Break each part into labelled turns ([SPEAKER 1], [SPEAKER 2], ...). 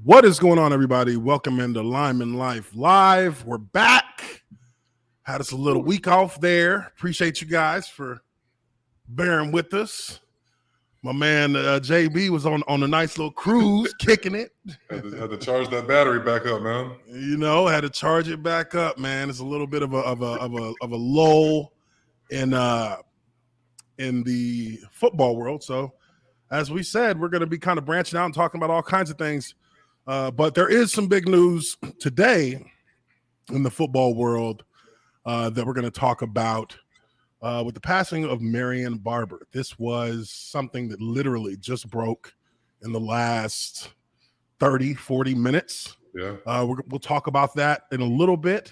[SPEAKER 1] What is going on, everybody? Welcome into Lineman Life Live. We're back. Had us a little week off there. Appreciate you guys for bearing with us. My man JB was on a nice little cruise, kicking it.
[SPEAKER 2] Had to charge that battery back up, man.
[SPEAKER 1] You know, had to charge it back up, man. It's a little bit of a lull in the football world. So, as we said, we're going to be kind of branching out and talking about all kinds of things. But there is some big news today in the football world that we're going to talk about with the passing of Marion Barber. This was something that literally just broke in the last 30, 40 minutes.
[SPEAKER 2] Yeah.
[SPEAKER 1] We'll talk about that in a little bit.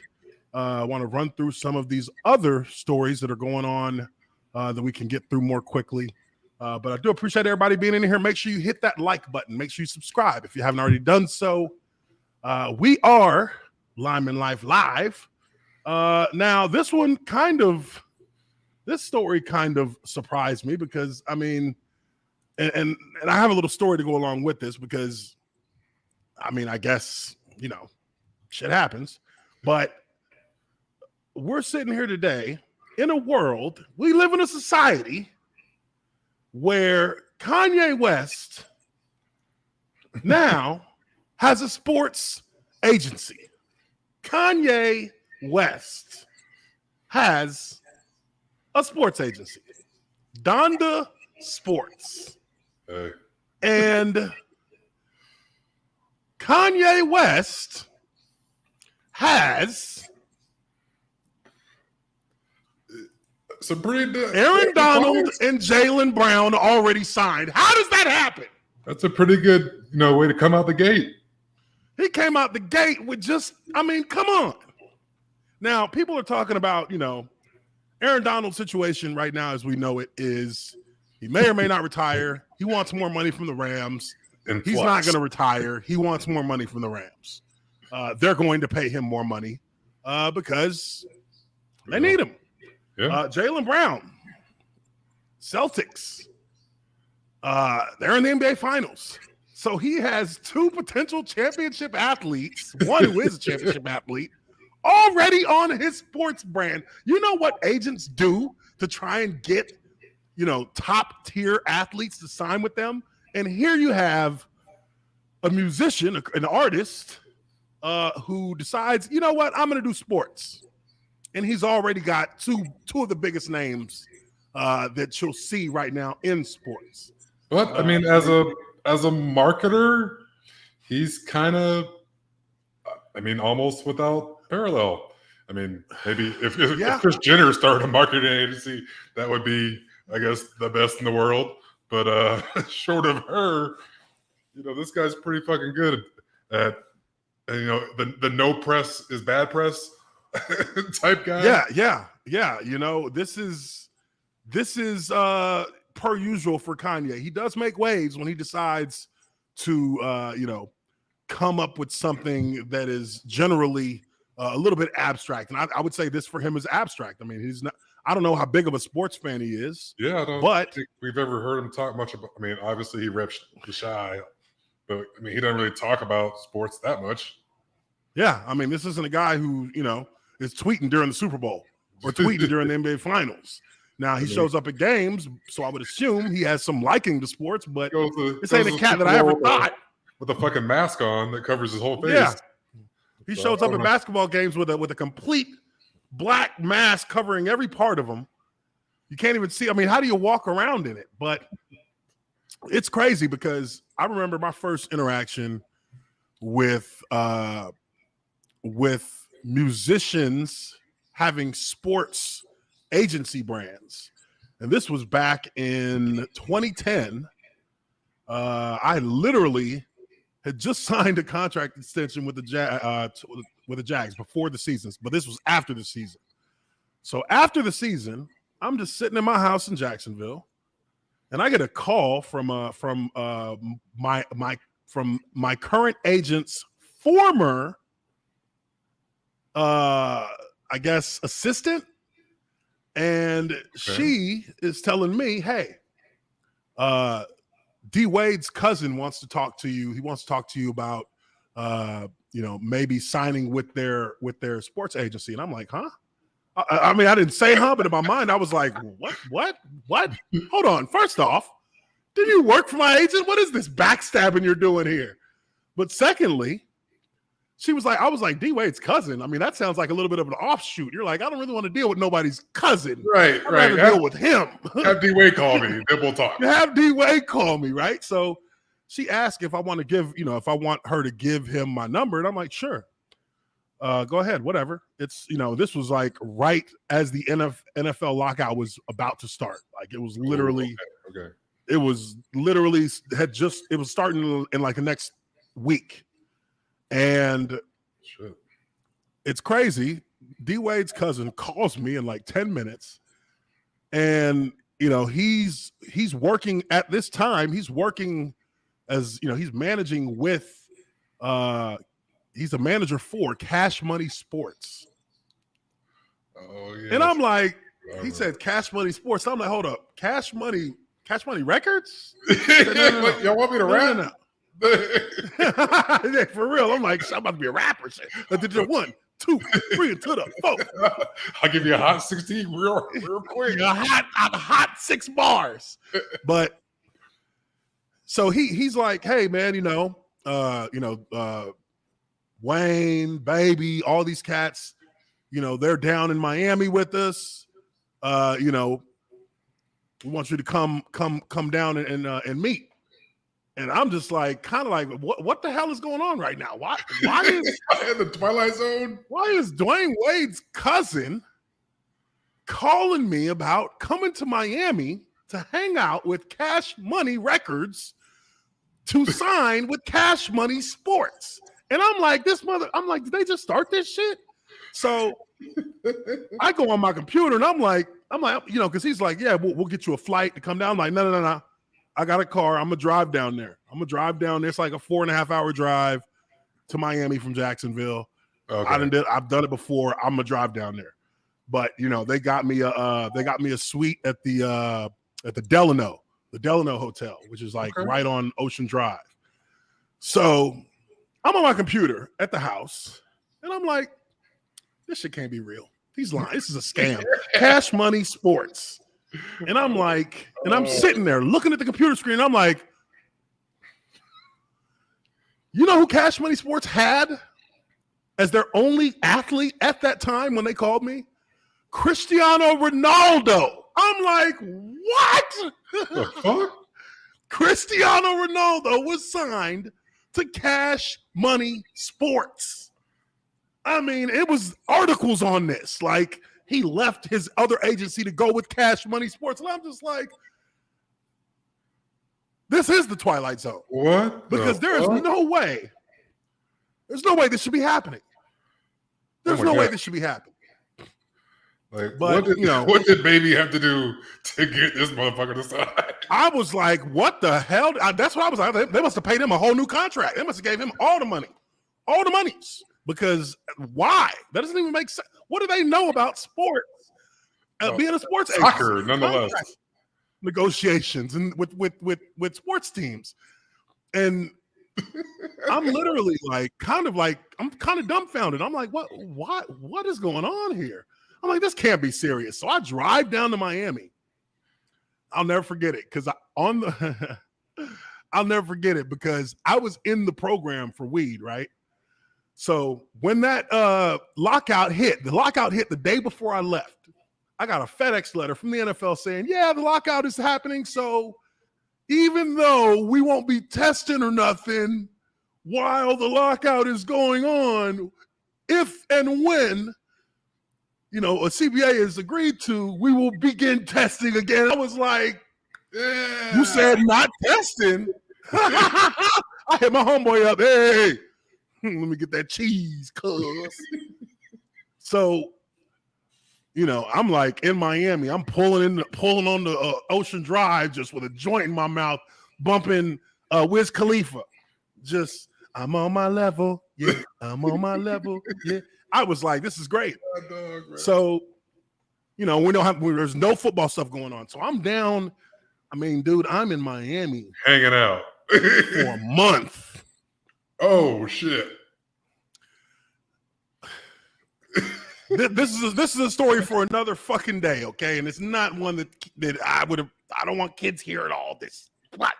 [SPEAKER 1] I want to run through some of these other stories that are going on that we can get through more quickly. But I do appreciate everybody being in here. Make sure you hit that like button. Make sure you subscribe if you haven't already done so. We are Lineman Life Live. Now, this story kind of surprised me because, I mean, and I have a little story to go along with this because, I mean, I guess, you know, shit happens. But we're sitting here today in a world, we live in a society where Kanye West now has a sports agency. Kanye West has a sports agency, Donda Sports.
[SPEAKER 2] Hey.
[SPEAKER 1] And Kanye West has
[SPEAKER 2] some pretty
[SPEAKER 1] Aaron Donald and Jaylen Brown already signed. How does that happen?
[SPEAKER 2] That's a pretty good, way to come out the gate.
[SPEAKER 1] He came out the gate with just, I mean, come on. Now, people are talking about, Aaron Donald's situation right now, as we know it, is he may or may not retire. He wants more money from the Rams. He's not going to retire. He wants more money from the Rams. They're going to pay him more money because they need him.
[SPEAKER 2] Yeah.
[SPEAKER 1] Jaylen Brown, Celtics, they're in the NBA Finals. So he has two potential championship athletes, one who is a championship athlete, already on his sports brand. You know what agents do to try and get, top tier athletes to sign with them? And here you have a musician, an artist, who decides, you know what, I'm going to do sports. And he's already got two of the biggest names that you'll see right now in sports.
[SPEAKER 2] But I mean, as a marketer, he's kind of, almost without parallel. I mean, maybe if Kris Jenner started a marketing agency, that would be, I guess, the best in the world. But short of her, this guy's pretty fucking good at, the no press is bad press type guy.
[SPEAKER 1] Yeah. This is per usual for Kanye. He does make waves when he decides to come up with something that is generally a little bit abstract. And I would say this for him is abstract. I mean, he's not. I don't know how big of a sports fan he is.
[SPEAKER 2] Yeah, I don't think we've ever heard him talk much about. I mean, obviously he reps the shy, but I mean, he doesn't really talk about sports that much.
[SPEAKER 1] Yeah, I mean, this isn't a guy who is tweeting during the Super Bowl or tweeting during the NBA Finals. Now, he shows up at games, so I would assume he has some liking to sports, but this ain't a cat that I ever thought.
[SPEAKER 2] With a fucking mask on that covers his whole face.
[SPEAKER 1] Yeah. He shows up at basketball games with a complete black mask covering every part of him. You can't even see. I mean, how do you walk around in it? But it's crazy because I remember my first interaction with musicians having sports agency brands. And this was back in 2010. I literally had just signed a contract extension with the Jags before the seasons, but this was after the season. So after the season, I'm just sitting in my house in Jacksonville, and I get a call from my current agent's former, I guess, assistant. And she is telling me, hey, D Wade's cousin wants to talk to you. He wants to talk to you about maybe signing with their sports agency. And I'm like, huh? I mean, I didn't say huh, but in my mind, I was like, what? Hold on. First off, did you work for my agent? What is this backstabbing you're doing here? But secondly, I was like, D-Wade's cousin. I mean, that sounds like a little bit of an offshoot. You're like, I don't really want to deal with nobody's cousin.
[SPEAKER 2] Right.
[SPEAKER 1] I'd rather deal with him.
[SPEAKER 2] Have D-Wade call me. Then we'll talk.
[SPEAKER 1] Have D-Wade call me, right? So she asked if I want her to give him my number. And I'm like, sure. Go ahead, whatever. It's, this was like right as the NFL lockout was about to start. Like it was literally,
[SPEAKER 2] okay.
[SPEAKER 1] It was literally it was starting in like the next week. And it's crazy. D-Wade's cousin calls me in like 10 minutes. And, he's working at this time. He's working as, he's managing with, he's a manager for Cash Money Sports.
[SPEAKER 2] Oh, yeah.
[SPEAKER 1] And I'm like, he said Cash Money Sports. I'm like, hold up. Cash Money Records?
[SPEAKER 2] No. Y'all want me to rap?
[SPEAKER 1] No. Yeah, for real. I'm like, I'm about to be a rapper. I did the 1, 2, 3 to the 4.
[SPEAKER 2] I'll give you a hot 16 real quick.
[SPEAKER 1] A hot 6 bars. But so he's like, hey man, Wayne, Baby, all these cats, they're down in Miami with us. We want you to come down and meet. And I'm just like, kind of like, what the hell is going on right now? Why is
[SPEAKER 2] in the Twilight Zone?
[SPEAKER 1] Why is Dwayne Wade's cousin calling me about coming to Miami to hang out with Cash Money Records to sign with Cash Money Sports? And I'm like, did they just start this shit? So I go on my computer and I'm like, because he's like, yeah, we'll get you a flight to come down. I'm like, no. I got a car. I'm gonna drive down there. It's like a 4.5 hour drive to Miami from Jacksonville. Okay. I've done it before. I'm gonna drive down there. But they got me a suite at the Delano Hotel, which is like right on Ocean Drive. So I'm on my computer at the house, and I'm like, this shit can't be real. He's lying. This is a scam. Cash Money Sports. And I'm like, I'm sitting there looking at the computer screen. I'm like, you know who Cash Money Sports had as their only athlete at that time when they called me? Cristiano Ronaldo. I'm like, what?
[SPEAKER 2] The fuck?
[SPEAKER 1] Cristiano Ronaldo was signed to Cash Money Sports. I mean, it was articles on this. Like, he left his other agency to go with Cash Money Sports. And I'm just like, this is the Twilight Zone.
[SPEAKER 2] What?
[SPEAKER 1] Because there is no way. There's no way this should be happening. There's no way this should be happening.
[SPEAKER 2] Like, but, what did Baby have to do to get this motherfucker to sign?
[SPEAKER 1] I was like, what the hell? That's what I was like. They must have paid him a whole new contract. They must have gave him all the money. All the monies. Because why? That doesn't even make sense. What do they know about sports? Being a sports
[SPEAKER 2] soccer,
[SPEAKER 1] agency,
[SPEAKER 2] nonetheless.
[SPEAKER 1] Negotiations and with sports teams. And I'm literally I'm kind of dumbfounded. I'm like, what is going on here? I'm like, this can't be serious. So I drive down to Miami. I'll never forget it because I'll never forget it because I was in the program for weed, right? So when that lockout hit the day before I left. I got a FedEx letter from the NFL saying, yeah, the lockout is happening. So even though we won't be testing or nothing while the lockout is going on, if and when, a CBA is agreed to, we will begin testing again. I was like, yeah. You said not testing? I hit my homeboy up. Hey, let me get that cheese, cuz. So, I'm like in Miami. I'm pulling on the Ocean Drive just with a joint in my mouth, bumping Wiz Khalifa. Just, I'm on my level. Yeah, I'm on my level. Yeah. I was like, this is great. So, there's no football stuff going on. So I'm down. I mean, dude, I'm in Miami.
[SPEAKER 2] Hanging out.
[SPEAKER 1] For a month.
[SPEAKER 2] Oh shit.
[SPEAKER 1] This is a story for another fucking day, okay? And it's not one that I don't want kids hearing all this. But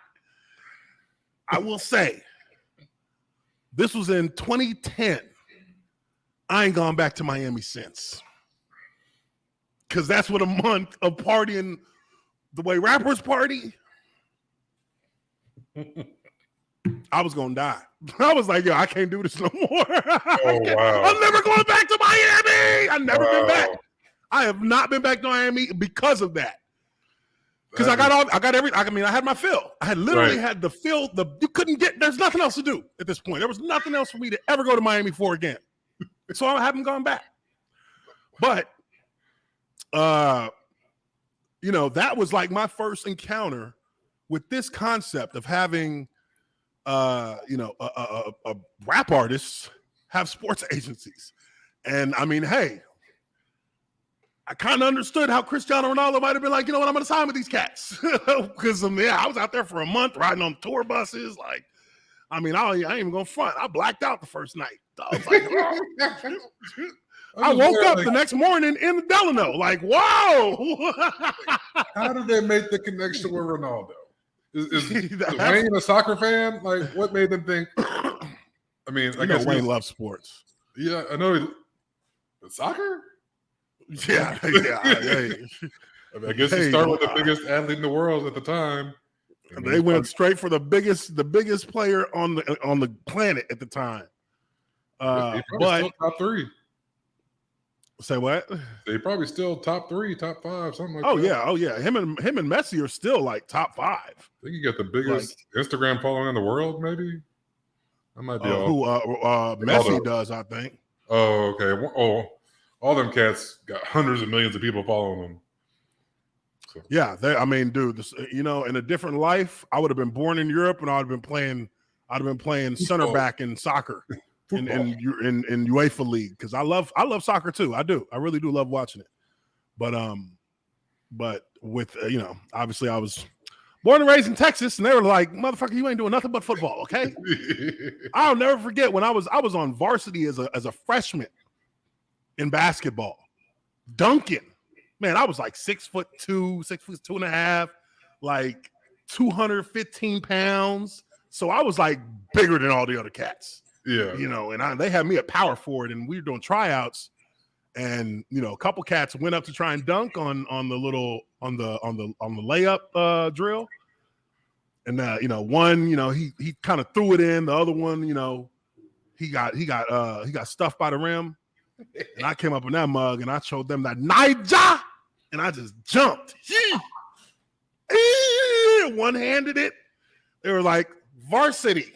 [SPEAKER 1] I will say, this was in 2010. I ain't gone back to Miami since. Because that's what a month of partying the way rappers party. I was gonna die. I was like, yo, I can't do this no more.
[SPEAKER 2] Oh, wow.
[SPEAKER 1] I'm never going back to Miami. I've never been back. I have not been back to Miami because of that. Because I had my fill. I had literally had the fill. You couldn't get. There's nothing else to do at this point. There was nothing else for me to ever go to Miami for again. So I haven't gone back. But, that was like my first encounter with this concept of having, a rap artist have sports agencies. And I mean, hey, I kind of understood how Cristiano Ronaldo might have been like, you know what, I'm going to sign with these cats. Because, I was out there for a month riding on tour buses. Like, I mean, I ain't even going to front. I blacked out the first night. I was like, oh. I woke up the next morning in Delano, like, whoa.
[SPEAKER 2] How did they make the connection with Ronaldo? Is Wayne a soccer fan? Like, what made them think? I mean, I guess
[SPEAKER 1] Wayne loves sports.
[SPEAKER 2] Yeah, I know. Soccer?
[SPEAKER 1] Yeah.
[SPEAKER 2] I guess he started with the biggest athlete in the world at the time.
[SPEAKER 1] They went straight for the biggest player on the planet at the time.
[SPEAKER 2] But still top three.
[SPEAKER 1] Say what?
[SPEAKER 2] They probably still top 3, top 5, something like that.
[SPEAKER 1] Oh yeah. Him and Messi are still like top 5.
[SPEAKER 2] I think he got the biggest Instagram following in the world, maybe. That might be
[SPEAKER 1] Messi does, I think.
[SPEAKER 2] Oh, okay. All them cats got hundreds of millions of people following them. So.
[SPEAKER 1] Yeah, dude, in a different life, I would have been born in Europe and I'd have been playing center back in soccer. In UEFA League, because I love soccer too. I do. I really do love watching it. But with obviously I was born and raised in Texas, and they were like, "Motherfucker, you ain't doing nothing but football." Okay. I'll never forget when I was on varsity as a freshman in basketball, dunking. Man, I was like 6'2", 6'2.5", like 215 pounds. So I was like bigger than all the other cats.
[SPEAKER 2] Yeah,
[SPEAKER 1] and they had me at power forward, and we were doing tryouts, and a couple cats went up to try and dunk on the layup drill, and one he kind of threw it in, the other one he got stuffed by the rim, and I came up in that mug and I showed them that Niger, and I just jumped, one-handed it. They were like, varsity.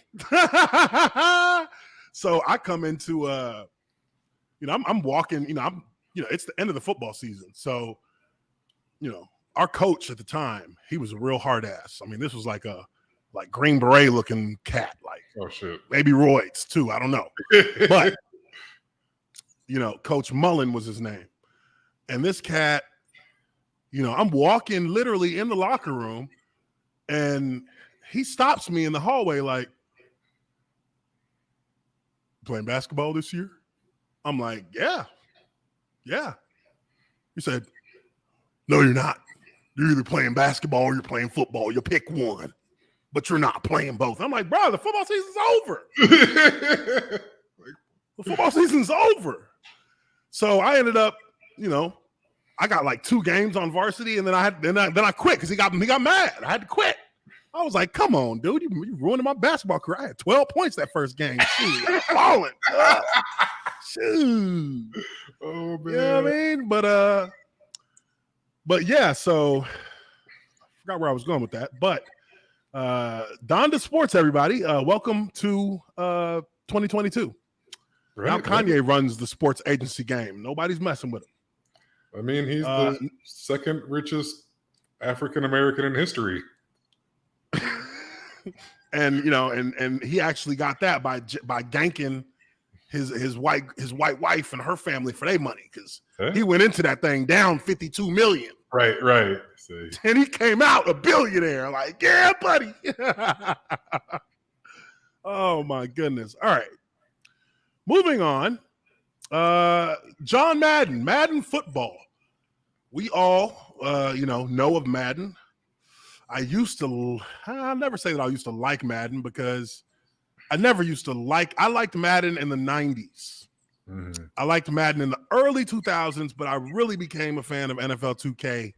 [SPEAKER 1] So I come into I'm walking, it's the end of the football season. So, our coach at the time, he was a real hard ass. I mean, this was like Green Beret looking cat, like,
[SPEAKER 2] oh shit,
[SPEAKER 1] maybe roids too, I don't know. But Coach Mullen was his name. And this cat, I'm walking literally in the locker room, and he stops me in the hallway like, playing basketball this year? I'm like, yeah. He said, no, you're not. You're either playing basketball or you're playing football. You pick one, but you're not playing both. I'm like, bro, the football season's over. The football season's over. So I ended up, I got like 2 games on varsity, and then I quit because he got mad. I had to quit. I was like, come on, dude. You ruined my basketball career. I had 12 points that first game. Shoot, I'm falling. Shoot.
[SPEAKER 2] Oh, man.
[SPEAKER 1] You know what I mean? But yeah, so I forgot where I was going with that. But Donda Sports, everybody. Welcome to 2022. Right, now Kanye runs the sports agency game. Nobody's messing with him.
[SPEAKER 2] I mean, he's the second richest African American in history.
[SPEAKER 1] And and he actually got that by ganking his white wife and her family for their money, because he went into that thing down 52 million.
[SPEAKER 2] Right. See.
[SPEAKER 1] And he came out a billionaire. Like, yeah, buddy. Oh my goodness. All right. Moving on. John Madden, Madden football. We all, know of Madden. I'll never say that I used to like Madden because I liked Madden in the 90s.
[SPEAKER 2] Mm-hmm.
[SPEAKER 1] I liked Madden in the early 2000s, but I really became a fan of NFL 2K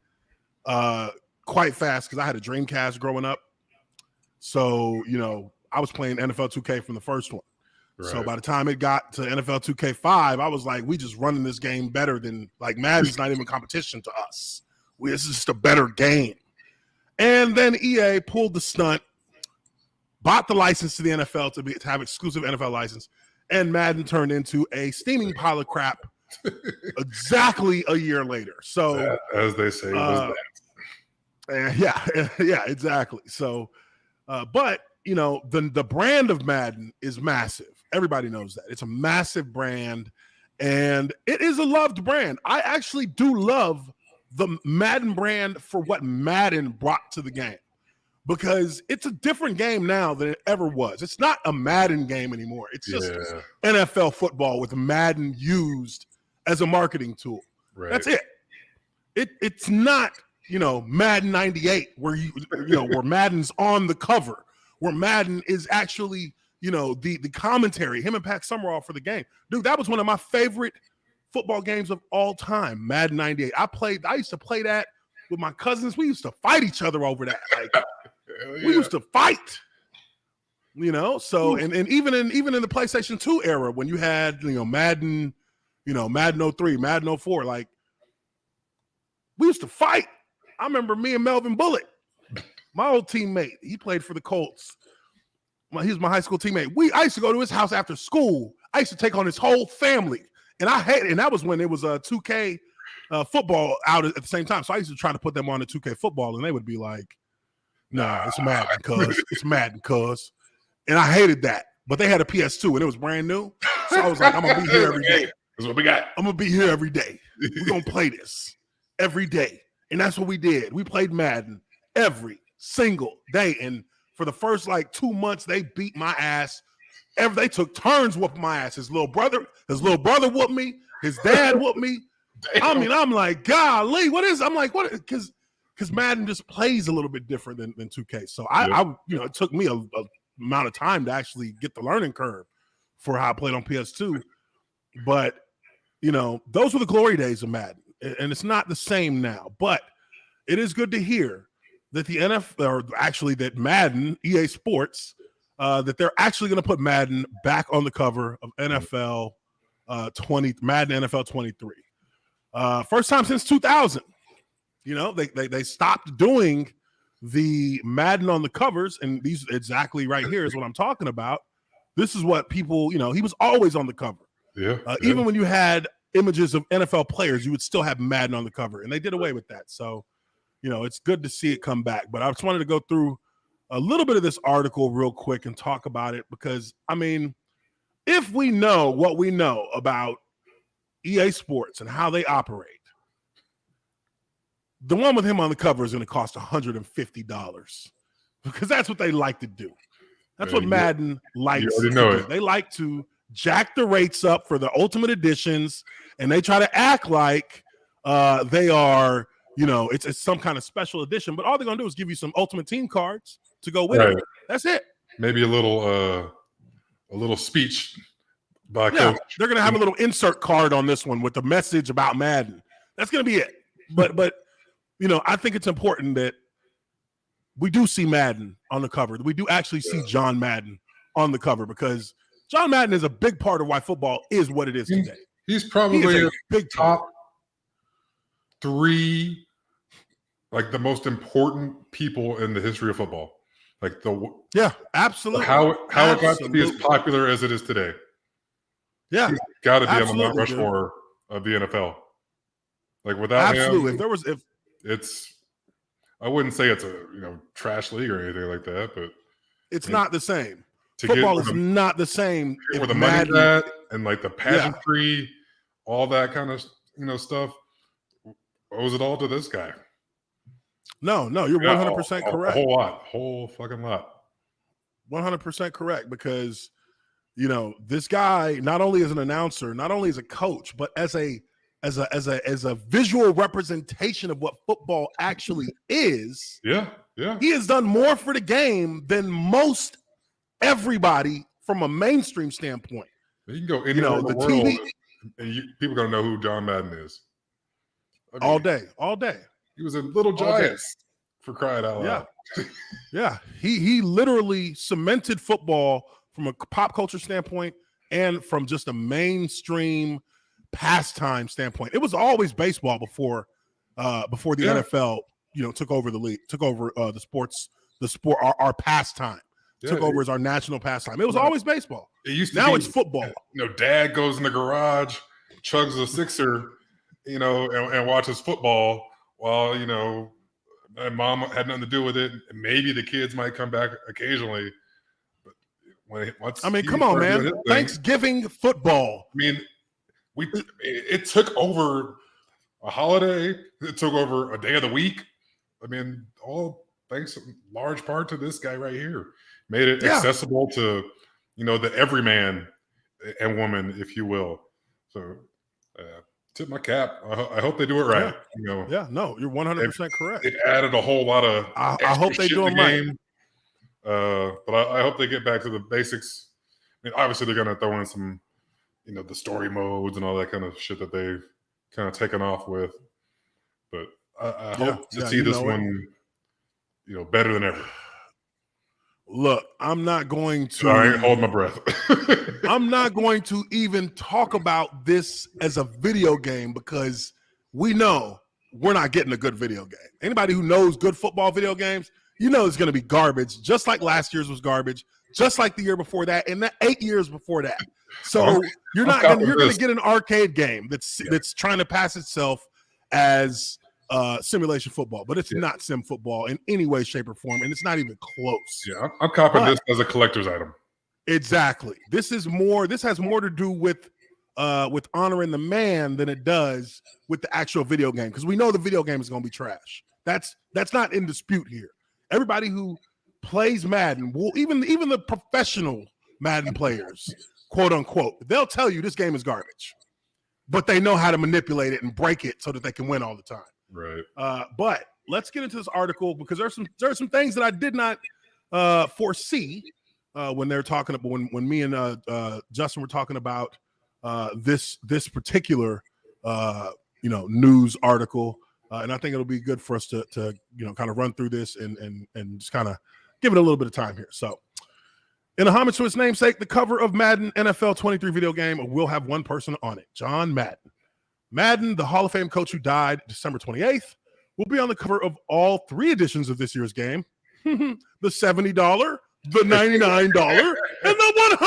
[SPEAKER 1] quite fast because I had a Dreamcast growing up. So, I was playing NFL 2K from the first one. Right. So by the time it got to NFL 2K5, I was like, we just running this game better than, like, Madden's not even competition to us. This is just a better game. And then EA pulled the stunt, bought the license to the NFL to have exclusive NFL license, and Madden turned into a steaming pile of crap exactly a year later. So,
[SPEAKER 2] as they say, was
[SPEAKER 1] that. Yeah, exactly. So, but the brand of Madden is massive. Everybody knows that. It's a massive brand, and it is a loved brand. I actually do love the Madden brand for what Madden brought to the game, because it's a different game now than it ever was. It's not a Madden game anymore. It's just NFL football with Madden used as a marketing tool. Right. That's it. It's not, Madden 98 where where Madden's on the cover, where Madden is actually, the commentary, him and Pat Summerall for the game. Dude, that was one of my favorite football games of all time, Madden 98. I used to play that with my cousins. We used to fight each other over that. Like, we used to fight, so and even in the PlayStation 2 era, when you had Madden, Madden 03, Madden 04, like, we used to fight. I remember me and Melvin Bullitt, my old teammate, he played for the Colts. He was my high school teammate. I used to go to his house after school. I used to take on his whole family, and that was when it was a 2K football out at the same time. So I used to try to put them on the 2K football, and they would be like, "Nah, it's Madden, cuz. It's Madden, cuz." And I hated that. But they had a PS2, and it was brand new. So I was like, I'm going to be here every day.
[SPEAKER 2] That's what we got.
[SPEAKER 1] I'm going to be here every day. We're going to play this every day. And that's what we did. We played Madden every single day. And for the first, 2 months, they beat my ass. They took turns whooping my ass. His little brother whooped me. His dad whooped me. I mean, I'm like, golly, what is? I'm like, what? Because Madden just plays a little bit different than 2K. So it took me a amount of time to actually get the learning curve for how I played on PS2. But those were the glory days of Madden, and it's not the same now. But it is good to hear that the NFL, or actually that Madden, EA Sports, that they're actually going to put Madden back on the cover of NFL Madden NFL 23. First time since 2000. They stopped doing the Madden on the covers, and these exactly right here is what I'm talking about. This is what people, he was always on the cover.
[SPEAKER 2] Yeah.
[SPEAKER 1] Even when you had images of NFL players, you would still have Madden on the cover, and they did away with that. So, it's good to see it come back. But I just wanted to go through a little bit of this article real quick and talk about it, because, if we know what we know about EA Sports and how they operate, the one with him on the cover is going to cost $150, because that's what they like to do. That's what Madden likes to do. They like to jack the rates up for the Ultimate Editions, and they try to act like they are, it's some kind of special edition. But all they're going to do is give you some Ultimate Team cards to go with it. That's it.
[SPEAKER 2] Maybe a little speech by
[SPEAKER 1] Coach. They're going to have a little insert card on this one with the message about Madden. That's going to be it. But I think it's important that we do see Madden on the cover. We do actually see John Madden on the cover, because John Madden is a big part of why football is what it is today.
[SPEAKER 2] He's probably a big top 3, the most important people in the history of football.
[SPEAKER 1] Absolutely.
[SPEAKER 2] How it got to be as popular as it is today.
[SPEAKER 1] Yeah,
[SPEAKER 2] he's got to be on the Mount Rushmore of the NFL. Without him, I wouldn't say it's a trash league or anything like that, but
[SPEAKER 1] it's not the same. Football is not the same.
[SPEAKER 2] Where the money's at, and the pageantry, all that kind of stuff, owes it all to this guy.
[SPEAKER 1] No, you're 100% correct.
[SPEAKER 2] Whole fucking lot.
[SPEAKER 1] 100% correct, because this guy not only as an announcer, not only as a coach, but as a visual representation of what football actually is.
[SPEAKER 2] Yeah.
[SPEAKER 1] He has done more for the game than most everybody from a mainstream standpoint.
[SPEAKER 2] You can go anywhere in the world, TV, and people gonna know who John Madden is.
[SPEAKER 1] I mean, all day.
[SPEAKER 2] He was in Little Giants, for crying out loud.
[SPEAKER 1] Yeah. He literally cemented football from a pop culture standpoint and from just a mainstream pastime standpoint. It was always baseball before the NFL, took over the league, took over the sport, our pastime. Took over as our national pastime. It was always baseball.
[SPEAKER 2] It used to
[SPEAKER 1] now
[SPEAKER 2] be,
[SPEAKER 1] it's football.
[SPEAKER 2] Dad goes in the garage, chugs a sixer, and watches football while, and mom had nothing to do with it. And maybe the kids might come back occasionally. But
[SPEAKER 1] come on, man. Thanksgiving football.
[SPEAKER 2] I mean, it took over a holiday. It took over a day of the week. I mean, all thanks in large part to this guy right here. Made it accessible to, the everyman and woman, if you will. So, tip my cap. I hope they do it right.
[SPEAKER 1] You're 100% correct.
[SPEAKER 2] It added a whole lot of.
[SPEAKER 1] I hope they do it right.
[SPEAKER 2] But I hope they get back to the basics. I mean, obviously they're going to throw in some, the story modes and all that kind of shit that they've kind of taken off with. But I hope to see this one, better than ever.
[SPEAKER 1] Look, I'm not going to.
[SPEAKER 2] I ain't holding my breath.
[SPEAKER 1] I'm not going to even talk about this as a video game, because we know we're not getting a good video game. Anybody who knows good football video games, it's going to be garbage, just like last year's was garbage, just like the year before that, and the 8 years before that. So you're going to get an arcade game that's trying to pass itself as simulation football, but it's not sim football in any way, shape, or form, and it's not even close.
[SPEAKER 2] Yeah, I'm copping this as a collector's item.
[SPEAKER 1] Exactly. This has more to do with honoring the man than it does with the actual video game, because we know the video game is going to be trash. That's not in dispute here. Everybody who plays Madden, even the professional Madden players, quote unquote, they'll tell you this game is garbage, but they know how to manipulate it and break it so that they can win all the time.
[SPEAKER 2] Right.
[SPEAKER 1] But let's get into this article, because there's some things that I did not foresee when they're talking about when me and Justin were talking about this particular news article, and I think it'll be good for us to kind of run through this and just kind of give it a little bit of time here. So, in a homage to its namesake, the cover of Madden NFL 23 video game will have one person on it: John Madden. Madden, the Hall of Fame coach who died December 28th, will be on the cover of all 3 editions of this year's game: the $70, the $99, and the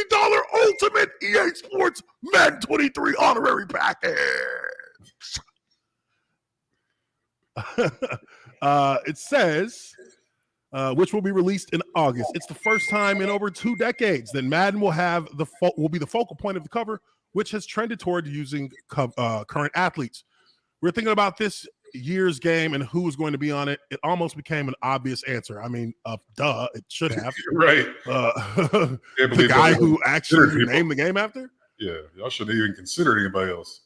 [SPEAKER 1] $150 Ultimate EA Sports Madden 23 honorary package. It says, which will be released in August. It's the first time in over 2 decades that Madden will be the focal point of the cover, which has trended toward using current athletes. We're thinking about this year's game and who was going to be on it. It almost became an obvious answer. I mean, duh, it should have.
[SPEAKER 2] Right.
[SPEAKER 1] The guy who actually named the game after?
[SPEAKER 2] Yeah, y'all shouldn't even consider anybody else.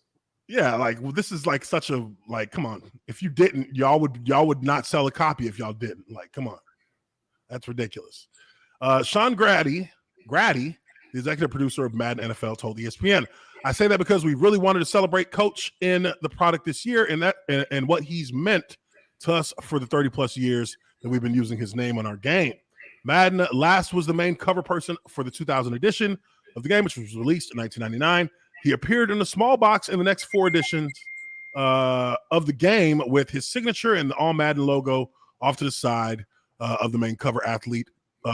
[SPEAKER 1] Yeah, this is such a, come on. If you didn't, y'all would not sell a copy if y'all didn't. Come on. That's ridiculous. Sean Grady, the executive producer of Madden NFL, told ESPN, "I say that because we really wanted to celebrate Coach in the product this year and what he's meant to us for the 30-plus years that we've been using his name on our game. Madden last was the main cover person for the 2000 edition of the game, which was released in 1999. He appeared in a small box in the next 4 editions of the game with his signature and the All Madden logo off to the side of the main cover athlete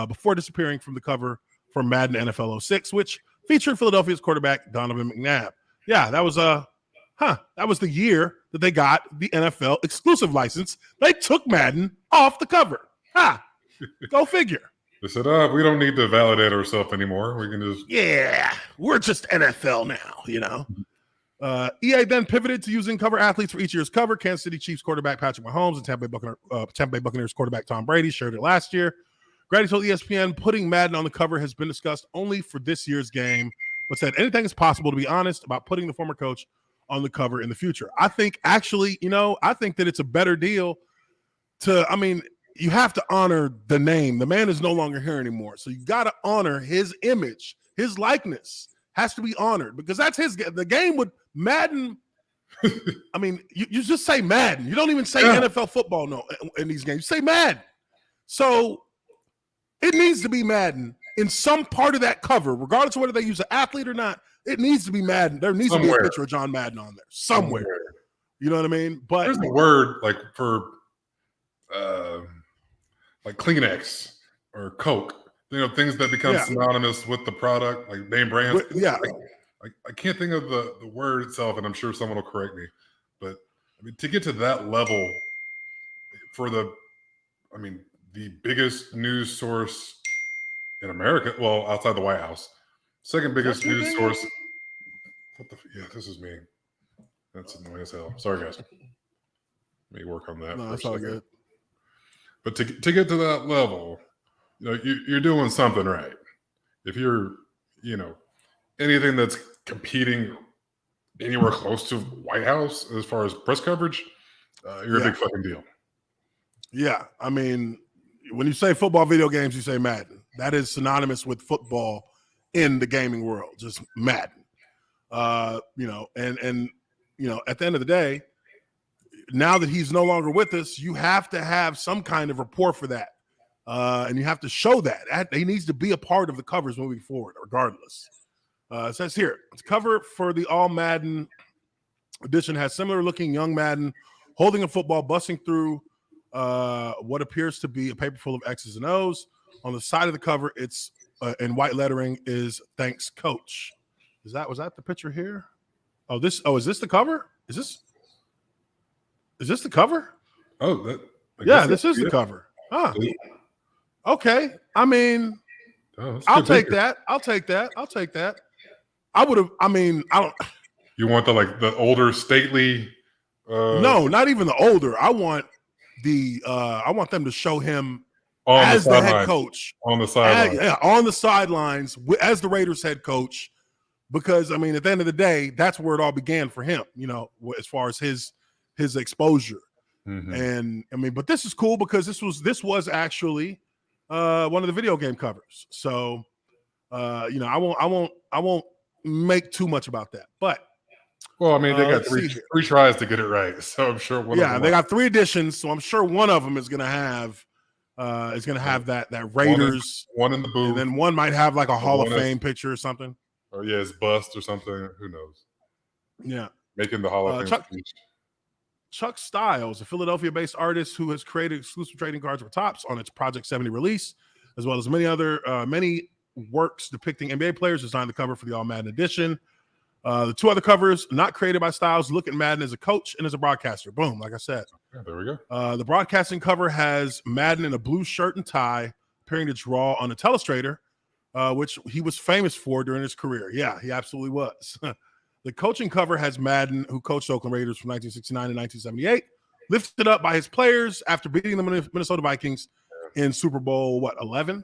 [SPEAKER 1] before disappearing from the cover for Madden NFL 06, which featured Philadelphia's quarterback Donovan McNabb." Yeah, that was the year that they got the NFL exclusive license. They took Madden off the cover. Go figure.
[SPEAKER 2] They said, we don't need to validate ourselves anymore. We can just...
[SPEAKER 1] Yeah, we're just NFL now, EA then pivoted to using cover athletes for each year's cover. Kansas City Chiefs quarterback Patrick Mahomes and Tampa Bay Buccaneers quarterback Tom Brady shared it last year. Grady told ESPN putting Madden on the cover has been discussed only for this year's game, but said anything is possible, to be honest, about putting the former coach on the cover in the future. I think actually, I think that it's a better deal you have to honor the name. The man is no longer here anymore. So you got to honor his image, his likeness has to be honored because that's the game with Madden. You just say Madden. You don't even say NFL football in these games. You say Madden. So it needs to be Madden in some part of that cover, regardless of whether they use an athlete or not. It needs to be Madden. There needs to be a picture of John Madden on there somewhere. You know what I mean? But
[SPEAKER 2] there's a word like for like Kleenex or Coke, things that become synonymous with the product, like name brands. I can't think of the word itself, and I'm sure someone will correct me. But to get to that level for the biggest news source in America, well, outside the White House, second biggest news source. This is me. That's annoying as hell. Sorry, guys. Let me work on that.
[SPEAKER 1] No, that's all good.
[SPEAKER 2] But to get to that level, you're doing something right. If you're, anything that's competing anywhere close to White House as far as press coverage, you're a big fucking deal. Yeah,
[SPEAKER 1] when you say football video games, you say Madden. That is synonymous with football in the gaming world, just Madden. At the end of the day, now that he's no longer with us, you have to have some kind of rapport for that. And you have to show that. He needs to be a part of the covers moving forward, regardless. It says here, the cover for the All Madden edition has similar-looking young Madden holding a football, busting through what appears to be a paper full of X's and O's. On the side of the cover, it's in white lettering is "Thanks, Coach." Was that the picture here? Is this the cover? Is this the cover? This is the cover. Huh. Okay. I'll take that. I'll take that. I would have. I don't.
[SPEAKER 2] You want the older, stately?
[SPEAKER 1] No, not even the older. I want I want them to show him as the head coach
[SPEAKER 2] on the sidelines.
[SPEAKER 1] On the sidelines as the Raiders head coach, because at the end of the day, that's where it all began for him. As far as his exposure. Mm-hmm. And but this is cool because this was actually one of the video game covers. So I won't make too much about that. But
[SPEAKER 2] they got three tries to get it right. So I'm sure
[SPEAKER 1] they got 3 editions, so I'm sure one of them is gonna have that Raiders
[SPEAKER 2] one in the booth,
[SPEAKER 1] and then one might have like a Hall of Fame picture or something.
[SPEAKER 2] Or it's bust or something. Who knows?
[SPEAKER 1] Yeah.
[SPEAKER 2] Making the Hall of Fame speech.
[SPEAKER 1] Chuck Styles, a Philadelphia-based artist who has created exclusive trading cards for Topps on its Project 70 release, as well as many works depicting NBA players, designed the cover for the All Madden edition. The 2 other covers, not created by Styles, look at Madden as a coach and as a broadcaster. Boom, like I said.
[SPEAKER 2] Yeah, there we go.
[SPEAKER 1] The broadcasting cover has Madden in a blue shirt and tie, appearing to draw on a telestrator, which he was famous for during his career. Yeah, he absolutely was. The coaching cover has Madden, who coached Oakland Raiders from 1969 to 1978, lifted up by his players after beating the Minnesota Vikings in Super Bowl, 11?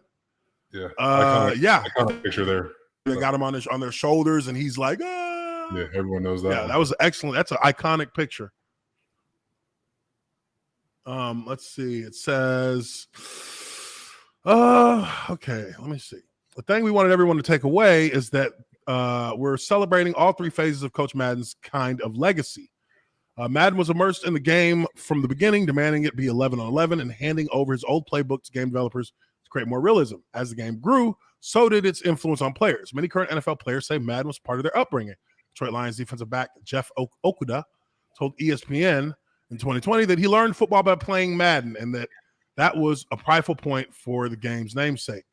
[SPEAKER 2] Yeah. Iconic picture there.
[SPEAKER 1] They got him on their shoulders, and he's like,
[SPEAKER 2] Yeah, everyone knows that.
[SPEAKER 1] Yeah, that was excellent. That's an iconic picture. Let's see. It says, okay, let me see. The thing we wanted everyone to take away is that we're celebrating all 3 phases of Coach Madden's kind of legacy. Madden was immersed in the game from the beginning, demanding it be 11 on 11 and handing over his old playbook to game developers to create more realism. As the game grew, so did its influence on players. Many current NFL players say Madden was part of their upbringing. Detroit Lions defensive back Jeff Okudah told ESPN in 2020 that he learned football by playing Madden and that was a prideful point for the game's namesake.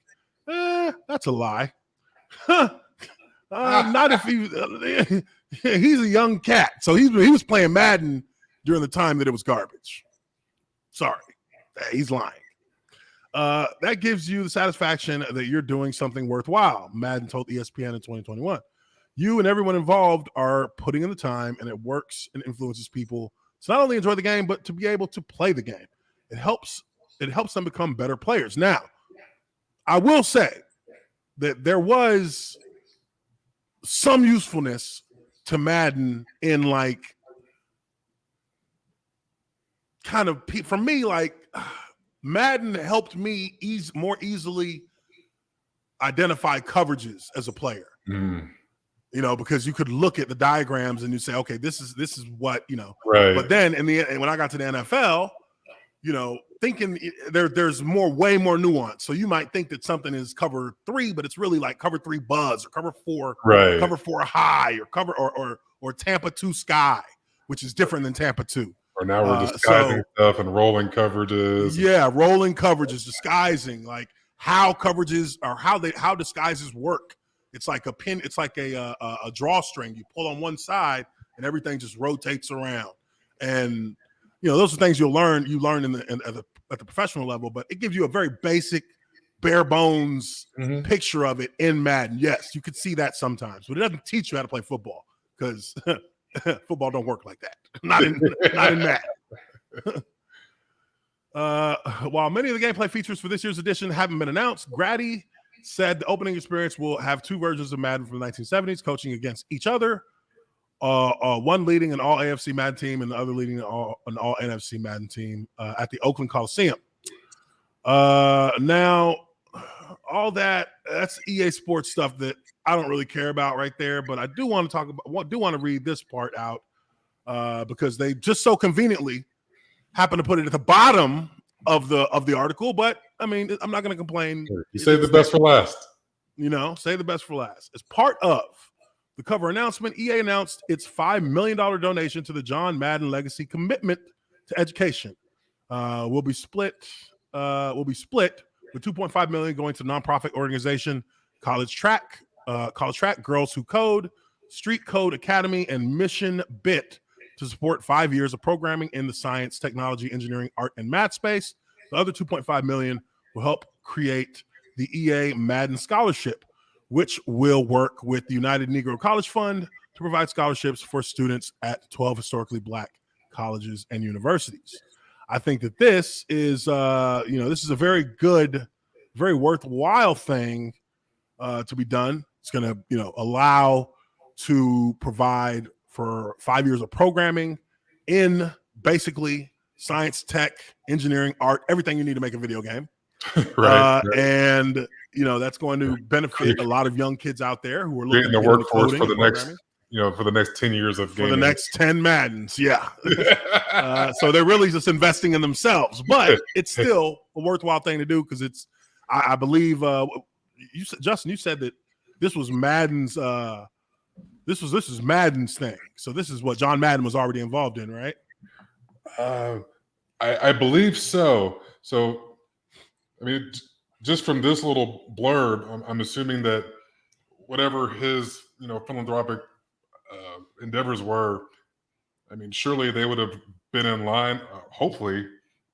[SPEAKER 1] That's a lie. Not if he's a young cat. So he was playing Madden during the time that it was garbage. Sorry. He's lying. That gives you the satisfaction that you're doing something worthwhile, Madden told ESPN in 2021. You and everyone involved are putting in the time, and it works and influences people to not only enjoy the game, but to be able to play the game. It helps them become better players. Now, I will say that there was some usefulness to Madden in like kind of for me, like Madden helped me more easily identify coverages as a player. You know, because you could look at the diagrams and you say, okay, this is what, you know.
[SPEAKER 2] Right.
[SPEAKER 1] But then when I got to the NFL, you know, thinking there's way more nuance. So you might think that something is cover 3, but it's really like cover 3 buzz or cover 4,
[SPEAKER 2] right.
[SPEAKER 1] cover 4 high or cover or Tampa 2 sky, which is different than Tampa 2.
[SPEAKER 2] Or now we're disguising stuff and rolling coverages.
[SPEAKER 1] Yeah, rolling coverages, disguising, like how coverages or how disguises work. It's like a pin. It's like a drawstring. You pull on one side, and everything just rotates around. And you know, those are things you learn at the professional level. But it gives you a very basic, bare bones picture of it in Madden. Yes, you could see that sometimes, but it doesn't teach you how to play football because football don't work like that. Not in Madden. While many of the gameplay features for this year's edition haven't been announced, Grady said the opening experience will have 2 versions of Madden from the 1970s, coaching against each other. One leading an all AFC Madden team and the other leading an all NFC Madden team at the Oakland Coliseum. Now, all that's EA Sports stuff that I don't really care about right there, but I do want to read this part out because they just so conveniently happen to put it at the bottom of the article. But I mean, I'm not going to complain.
[SPEAKER 2] You save the best for last.
[SPEAKER 1] You know, save the best for last. As part of the cover announcement, EA announced its $5 million donation to the John Madden Legacy Commitment to Education. Will be split with $2.5 million going to nonprofit organization College Track, Girls Who Code, Street Code Academy, and Mission Bit to support 5 years of programming in the science, technology, engineering, art, and math space. The other $2.5 million will help create the EA Madden Scholarship, which will work with the United Negro College Fund to provide scholarships for students at 12 historically Black colleges and universities. I think that this is, this is a very good, very worthwhile thing to be done. It's going to, allow to provide for 5 years of programming in basically science, tech, engineering, art, everything you need to make a video game.
[SPEAKER 2] Right.
[SPEAKER 1] And that's going to benefit a lot of young kids out there who are looking
[SPEAKER 2] in the workforce for the next 10 years of gaming.
[SPEAKER 1] For the next 10 Maddens. Yeah. So they're really just investing in themselves, but it's still a worthwhile thing to do because it's, I believe, Justin, you said that this was Madden's, this is Madden's thing. So this is what John Madden was already involved in, right?
[SPEAKER 2] I believe so. So, I mean, just from this little blurb, I'm assuming that whatever his, philanthropic endeavors were, I mean, surely they would have been in line. Hopefully,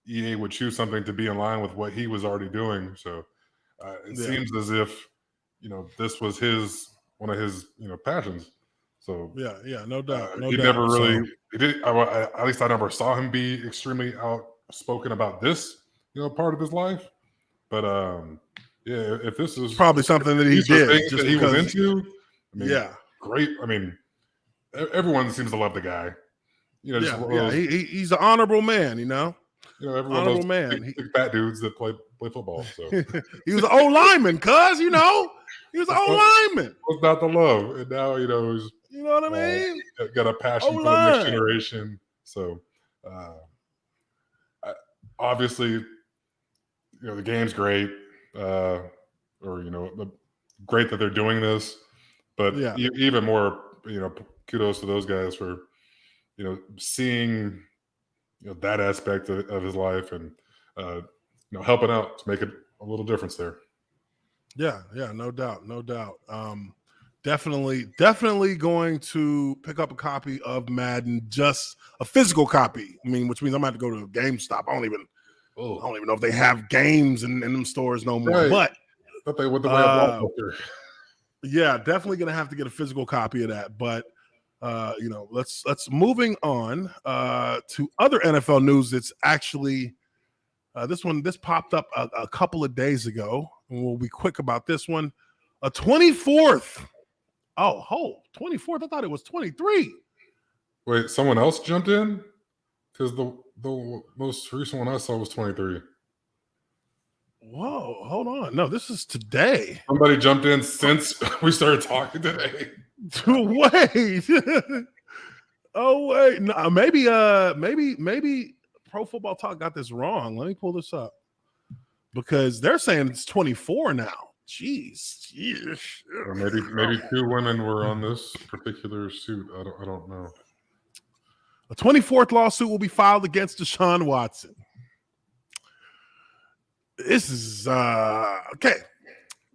[SPEAKER 2] EA would choose something to be in line with what he was already doing. So it seems as if, this was one of his, passions. So
[SPEAKER 1] yeah, no doubt.
[SPEAKER 2] He never really, he did. At least I never saw him be extremely outspoken about this, part of his life. But if this is
[SPEAKER 1] probably something that he did,
[SPEAKER 2] just that he was into, I mean, great. I mean, everyone seems to love the guy.
[SPEAKER 1] He's an honorable man.
[SPEAKER 2] Everyone
[SPEAKER 1] honorable
[SPEAKER 2] loves
[SPEAKER 1] man.
[SPEAKER 2] Big fat dudes that play football. So
[SPEAKER 1] he was an old lineman, cuz he was an old lineman.
[SPEAKER 2] Was not the love, and now he's.
[SPEAKER 1] You know what I mean?
[SPEAKER 2] Got a passion for the next generation. So, obviously, the game's great, great that they're doing this. But even more, kudos to those guys for, seeing, that aspect of his life and, helping out to make it a little difference there. Yeah,
[SPEAKER 1] no doubt. Definitely going to pick up a copy of Madden, just a physical copy. I mean, which means I'm going to have to go to GameStop. I don't even know if they have games in them stores no more.
[SPEAKER 2] Right.
[SPEAKER 1] But
[SPEAKER 2] they would the way of Blockbuster.
[SPEAKER 1] Yeah, definitely going to have to get a physical copy of that. But let's moving on to other NFL news. That's actually this popped up a couple of days ago. and we'll be quick about this one. A 24th. Oh, 24th. I thought it was 23.
[SPEAKER 2] Wait, someone else jumped in? Because the most recent one I saw was 23.
[SPEAKER 1] Whoa, hold on. No, this is today.
[SPEAKER 2] Somebody jumped in since we started talking today.
[SPEAKER 1] Wait. Oh, wait. No, maybe Pro Football Talk got this wrong. Let me pull this up. Because they're saying it's 24 now. Jeez.
[SPEAKER 2] Or maybe two women were on this particular suit. I don't know.
[SPEAKER 1] A 24th lawsuit will be filed against Deshaun Watson. This is okay.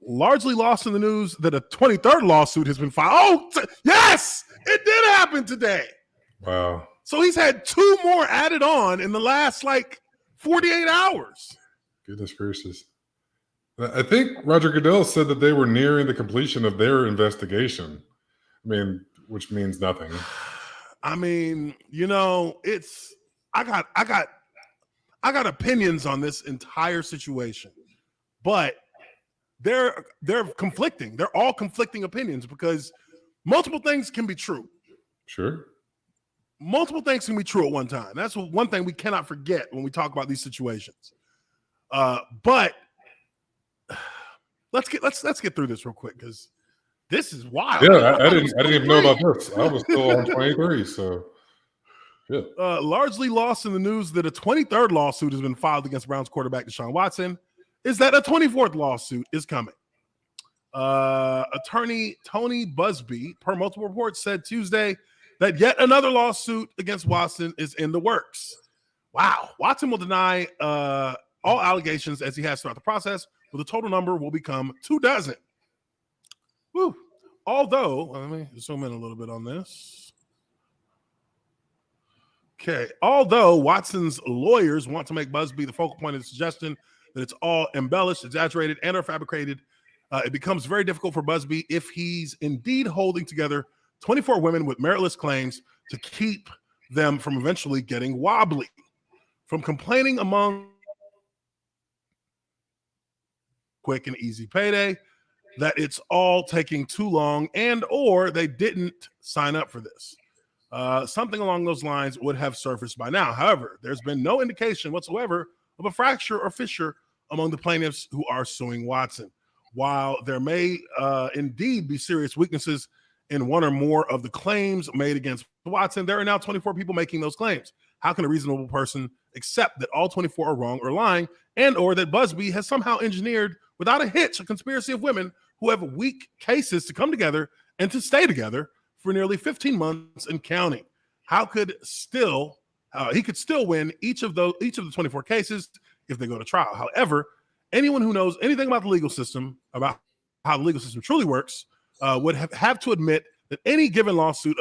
[SPEAKER 1] Largely lost in the news that a 23rd lawsuit has been filed. Oh, yes, it did happen today.
[SPEAKER 2] Wow.
[SPEAKER 1] So he's had 2 more added on in the last 48 hours.
[SPEAKER 2] Goodness gracious. I think Roger Goodell said that they were nearing the completion of their investigation. I mean, which means nothing.
[SPEAKER 1] I mean, it's I got opinions on this entire situation, but they're conflicting. They're all conflicting opinions because multiple things can be true.
[SPEAKER 2] Sure.
[SPEAKER 1] Multiple things can be true at one time. That's one thing we cannot forget when we talk about these situations. But let's get through this real quick because this is wild.
[SPEAKER 2] Yeah, I didn't even know about this. I was still on 23, so yeah.
[SPEAKER 1] Largely lost in the news that a 23rd lawsuit has been filed against Browns quarterback Deshaun Watson is that a 24th lawsuit is coming. Attorney Tony Busby, per multiple reports, said Tuesday that yet another lawsuit against Watson is in the works. Wow. Watson will deny all allegations as he has throughout the process, but the total number will become 24. Woo. Although, let me zoom in a little bit on this. Okay. Although Watson's lawyers want to make Busby the focal point of the suggestion that it's all embellished, exaggerated, and or fabricated, it becomes very difficult for Busby if he's indeed holding together 24 women with meritless claims to keep them from eventually getting wobbly. From complaining among quick and easy payday, that it's all taking too long and or they didn't sign up for this. Something along those lines would have surfaced by now. However, there's been no indication whatsoever of a fracture or fissure among the plaintiffs who are suing Watson. While there may indeed be serious weaknesses in one or more of the claims made against Watson, there are now 24 people making those claims. How can a reasonable person accept that all 24 are wrong or lying, and or that Busby has somehow engineered without a hitch a conspiracy of women who have weak cases to come together and to stay together for nearly 15 months and counting? How could he could still win each of the 24 cases if they go to trial? However, anyone who knows anything about the legal system, about how the legal system truly works, would have to admit that any given lawsuit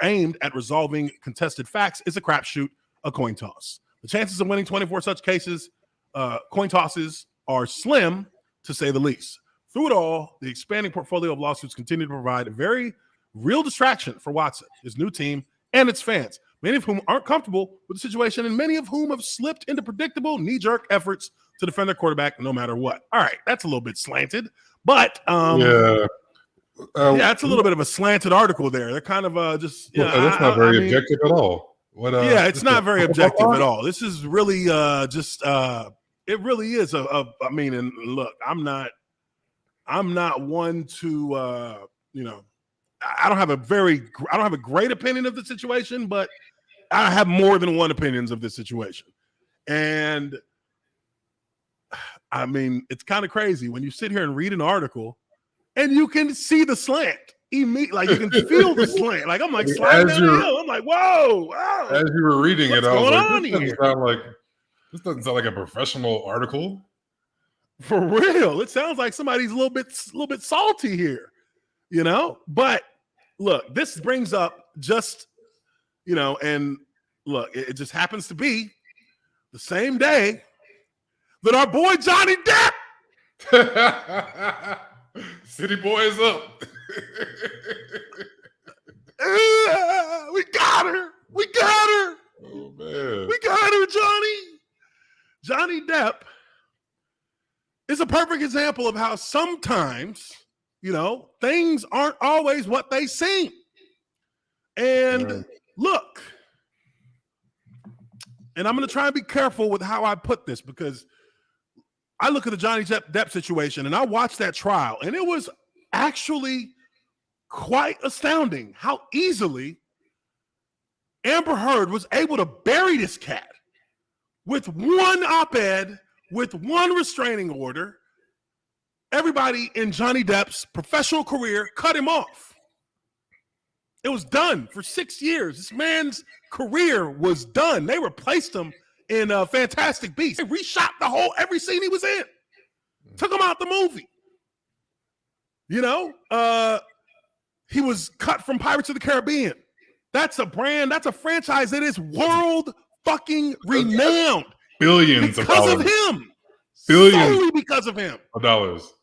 [SPEAKER 1] aimed at resolving contested facts is a crapshoot, a coin toss. The chances of winning 24 such cases, coin tosses, are slim, to say the least. Through it all, the expanding portfolio of lawsuits continue to provide a very real distraction for Watson, his new team, and its fans, many of whom aren't comfortable with the situation and many of whom have slipped into predictable knee-jerk efforts to defend their quarterback no matter what. All right, that's a little bit slanted, but it's a little bit of a slanted article there. They're kind of just
[SPEAKER 2] that's not very objective at all.
[SPEAKER 1] It's not very objective at all. This is really it really is and look, I'm not one to I don't have a great opinion of the situation, but I have more than one opinions of this situation. And I mean, it's kind of crazy when you sit here and read an article and you can see the slant immediately, like you can feel the slant. Like I'm like sliding down the hill. I'm like, whoa.
[SPEAKER 2] As you were reading it, I was like, this doesn't sound like a professional article.
[SPEAKER 1] For real. It sounds like somebody's a little bit salty here, But look, this brings up just, and look, it just happens to be the same day that our boy Johnny Depp
[SPEAKER 2] City boy is up.
[SPEAKER 1] We got her.
[SPEAKER 2] Oh man.
[SPEAKER 1] We got her, Johnny. Johnny Depp is a perfect example of how sometimes, things aren't always what they seem. And look, and I'm going to try and be careful with how I put this, because I look at the Johnny Depp situation and I watched that trial, and it was actually quite astounding how easily Amber Heard was able to bury this cat with one op-ed, with one restraining order. Everybody in Johnny Depp's professional career cut him off. It was done for 6 years. This man's career was done. They replaced him in Fantastic Beasts. They reshot every scene he was in. Took him out the movie. He was cut from Pirates of the Caribbean. That's a brand, that's a franchise that is world fucking renowned.
[SPEAKER 2] Billions of dollars.
[SPEAKER 1] Because of him.
[SPEAKER 2] Billions.
[SPEAKER 1] Solely because of him.
[SPEAKER 2] Of dollars.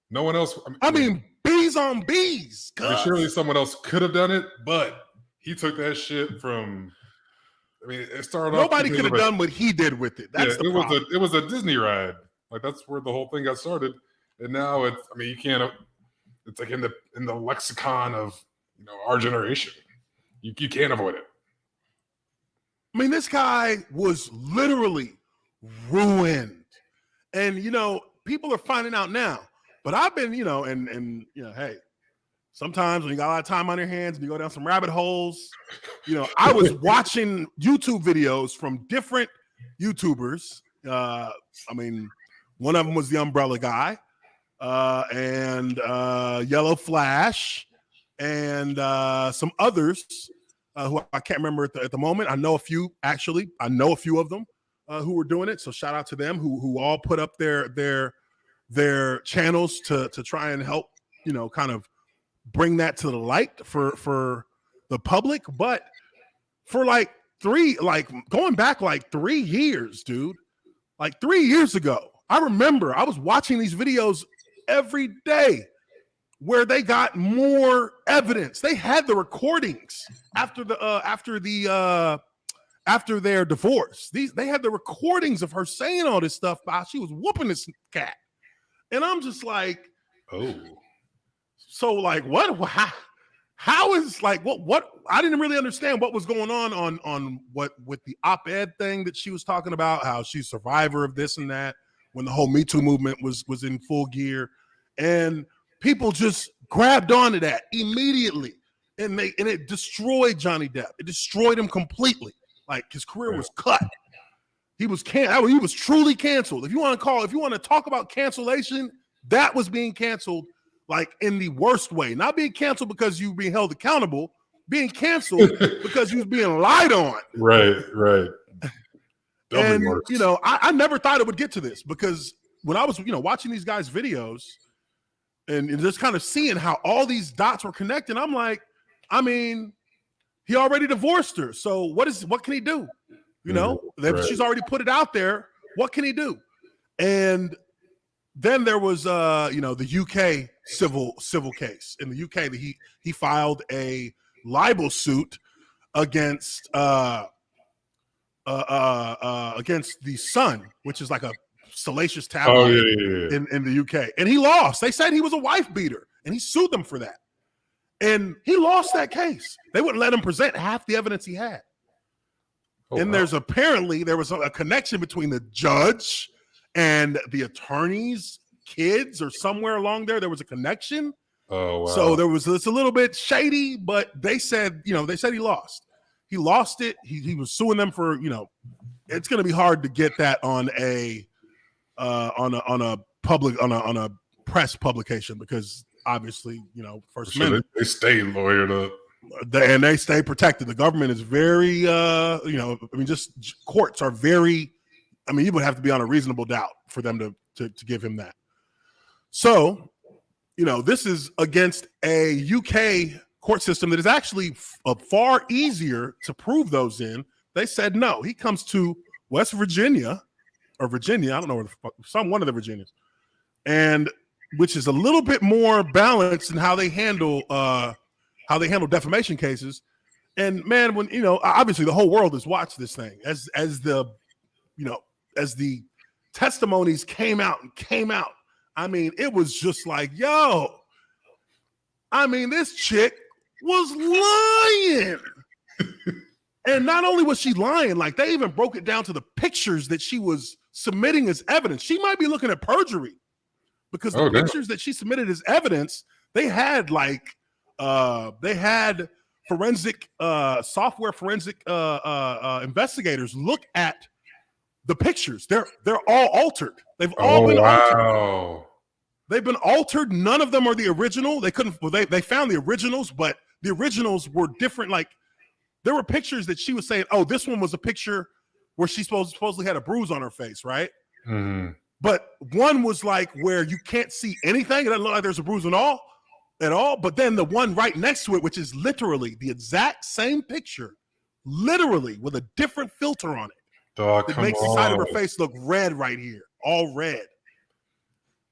[SPEAKER 2] No one else.
[SPEAKER 1] I mean, bees on bees.
[SPEAKER 2] Surely someone else could have done it, but he took that shit from. It started off.
[SPEAKER 1] Nobody could have done what he did with it. That's the problem.
[SPEAKER 2] It was a Disney ride. Like, that's where the whole thing got started, and now it's. You can't. It's like in the lexicon of our generation. You can't avoid it.
[SPEAKER 1] This guy was literally ruined, and people are finding out now. But I've been, hey, sometimes when you got a lot of time on your hands and you go down some rabbit holes, I was watching YouTube videos from different YouTubers. One of them was the Umbrella Guy, and Yellow Flash, and some others who I can't remember at the moment. I know a few, actually. I know a few of them who were doing it. So shout out to them who all put up their channels to try and help, kind of bring that to the light for the public. But for going back 3 years, dude, 3 years ago, I remember I was watching these videos every day where they got more evidence. They had the recordings after their divorce. They had the recordings of her saying all this stuff about she was whooping this cat. And I'm just like,
[SPEAKER 2] oh,
[SPEAKER 1] so what? How is what? I didn't really understand what was going on what with the op-ed thing that she was talking about, how she's a survivor of this and that, when the whole Me Too movement was in full gear, and people just grabbed onto that immediately, and it destroyed Johnny Depp. It destroyed him completely. His career was cut. He was he was truly canceled. If you want to talk about cancellation, that was being canceled in the worst way. Not being canceled because you were being held accountable, being canceled because you was being lied on.
[SPEAKER 2] Right.
[SPEAKER 1] And I never thought it would get to this, because when I was watching these guys' videos and just kind of seeing how all these dots were connected, I'm like, he already divorced her. So what can he do? Right. She's already put it out there. What can he do? And then there was the UK civil case. In the UK, he filed a libel suit against the Sun, which is like a salacious tabloid in the UK. And he lost. They said he was a wife beater, and he sued them for that. And he lost that case. They wouldn't let him present half the evidence he had. And there was a connection between the judge and the attorney's kids, or somewhere along there was a connection.
[SPEAKER 2] Oh, wow.
[SPEAKER 1] So it's a little bit shady, but they said he lost. He lost it. He was suing them for, it's going to be hard to get that on a press publication, because obviously, First Amendment.
[SPEAKER 2] They stay lawyered up.
[SPEAKER 1] And they stay protected. The government is very, just courts are very, you would have to be on a reasonable doubt for them to give him that. So, this is against a UK court system that is actually far easier to prove those in. They said no. He comes to West Virginia, or Virginia, I don't know where one of the Virginias, and which is a little bit more balanced in how they handle defamation cases. And man, when obviously the whole world has watched this thing as the testimonies came out. I mean, it was just like, yo. I mean, this chick was lying. And not only was she lying, like they even broke it down to the pictures that she was submitting as evidence. She might be looking at perjury because the pictures that she submitted as evidence, they had forensic investigators look at the pictures. They're all altered. They've all been altered. They've been altered. None of them are the original. They couldn't. Well, they found the originals, but the originals were different. Like there were pictures that she was saying, "Oh, this one was a picture where she supposedly had a bruise on her face, right?"
[SPEAKER 2] Mm-hmm.
[SPEAKER 1] But one was like where you can't see anything. It doesn't look like there's a bruise at all. But then the one right next to it, which is literally the exact same picture, literally with a different filter on it, that makes the side of her face look red right here, all red.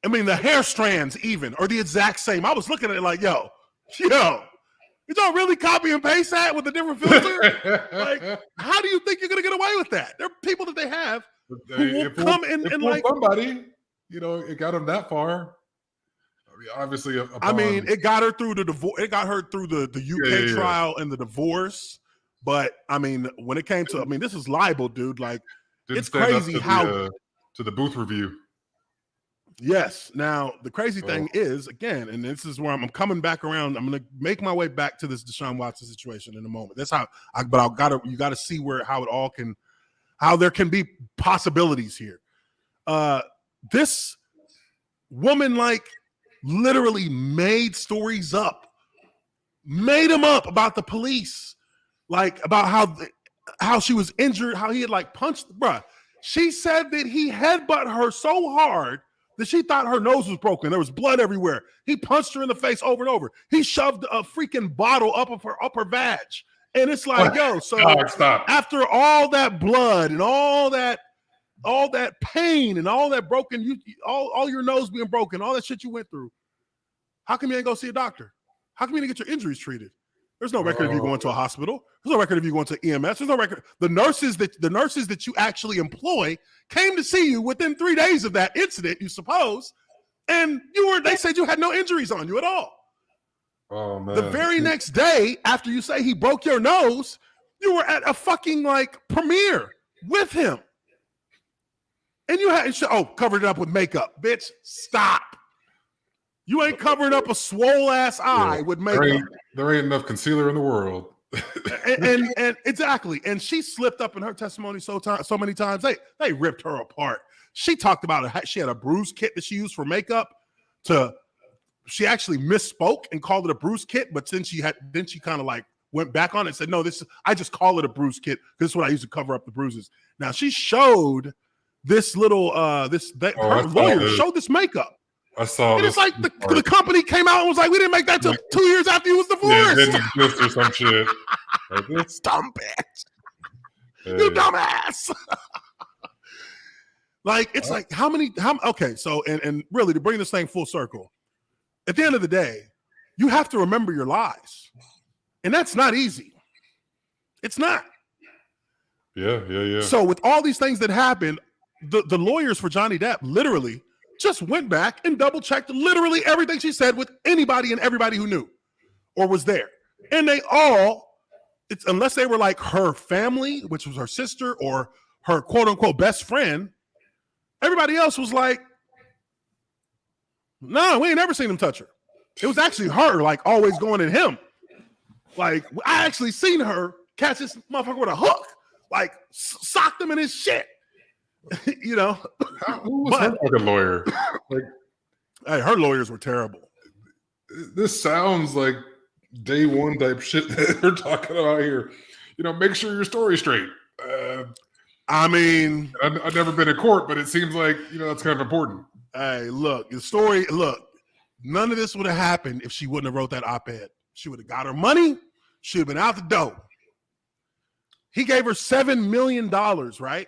[SPEAKER 1] I mean, the hair strands even are the exact same. I was looking at it like, yo, you don't really copy and paste that with a different filter? Like, how do you think you're going to get away with that? There are people that they have who will come in and like
[SPEAKER 2] somebody, it got them that far. I mean, obviously,
[SPEAKER 1] it got her through the divorce. It got her through the UK trial and the divorce. But I mean, when it came to, this is libel, dude. Like, it's crazy how
[SPEAKER 2] to the booth review.
[SPEAKER 1] Yes. Now, the crazy thing is, again, and this is where I'm coming back around. I'm going to make my way back to this Deshaun Watson situation in a moment. That's how you got to see how there can be possibilities here. This woman, like, literally made stories up, made them up about the police, like about how she was injured, how he had like punched, bruh. She said that he headbutted her so hard that she thought her nose was broken. There was blood everywhere. He punched her in the face over and over. He shoved a freaking bottle up her vag. And it's like, yo, so after all that blood and all that pain and all that broken, all your nose being broken, all that shit you went through, how come you ain't go see a doctor? How come you didn't get your injuries treated? There's no record of you going to a hospital. There's no record of you going to EMS. There's no record. The nurses that you actually employ came to see you within 3 days of that incident, you suppose, and they said you had no injuries on you at all.
[SPEAKER 2] Oh man.
[SPEAKER 1] The very next day after you say he broke your nose, you were at a fucking like premiere with him. And you had covered it up with makeup. Bitch, stop. You ain't covering up a swole ass eye with makeup.
[SPEAKER 2] There ain't enough concealer in the world.
[SPEAKER 1] and exactly. And she slipped up in her testimony so many times. They ripped her apart. She talked about it. She had a bruise kit that she used for makeup. She actually misspoke and called it a bruise kit, but then she kind of like went back on it and said, no, I just call it a bruise kit. This is what I use to cover up the bruises. Now she showed this little her lawyer showed this makeup.
[SPEAKER 2] I saw
[SPEAKER 1] and it's like the company came out and was like, we didn't make that till 2 years after he was divorced.
[SPEAKER 2] Yeah, didn't exist or some shit.
[SPEAKER 1] Like this dumb bitch. You dumbass. Like, it's like how okay, so and really to bring this thing full circle, at the end of the day, you have to remember your lies. And that's not easy. It's not.
[SPEAKER 2] Yeah.
[SPEAKER 1] So with all these things that happened, the lawyers for Johnny Depp literally just went back and double checked literally everything she said with anybody and everybody who knew or was there. And they all, unless they were like her family, which was her sister or her quote unquote best friend, everybody else was like, no, we ain't never seen him touch her. It was actually her, like always going at him. Like I actually seen her catch this motherfucker with a hook, like socked him in his shit. You know,
[SPEAKER 2] who was her fucking lawyer? Like,
[SPEAKER 1] hey, her lawyers were terrible.
[SPEAKER 2] This sounds like day one type shit that they're talking about here. Make sure your story's straight.
[SPEAKER 1] I've
[SPEAKER 2] never been in court, but it seems like that's kind of important.
[SPEAKER 1] Hey, look, none of this would have happened if she wouldn't have wrote that op-ed. She would have got her money. She would have been out the door. He gave her $7 million, right?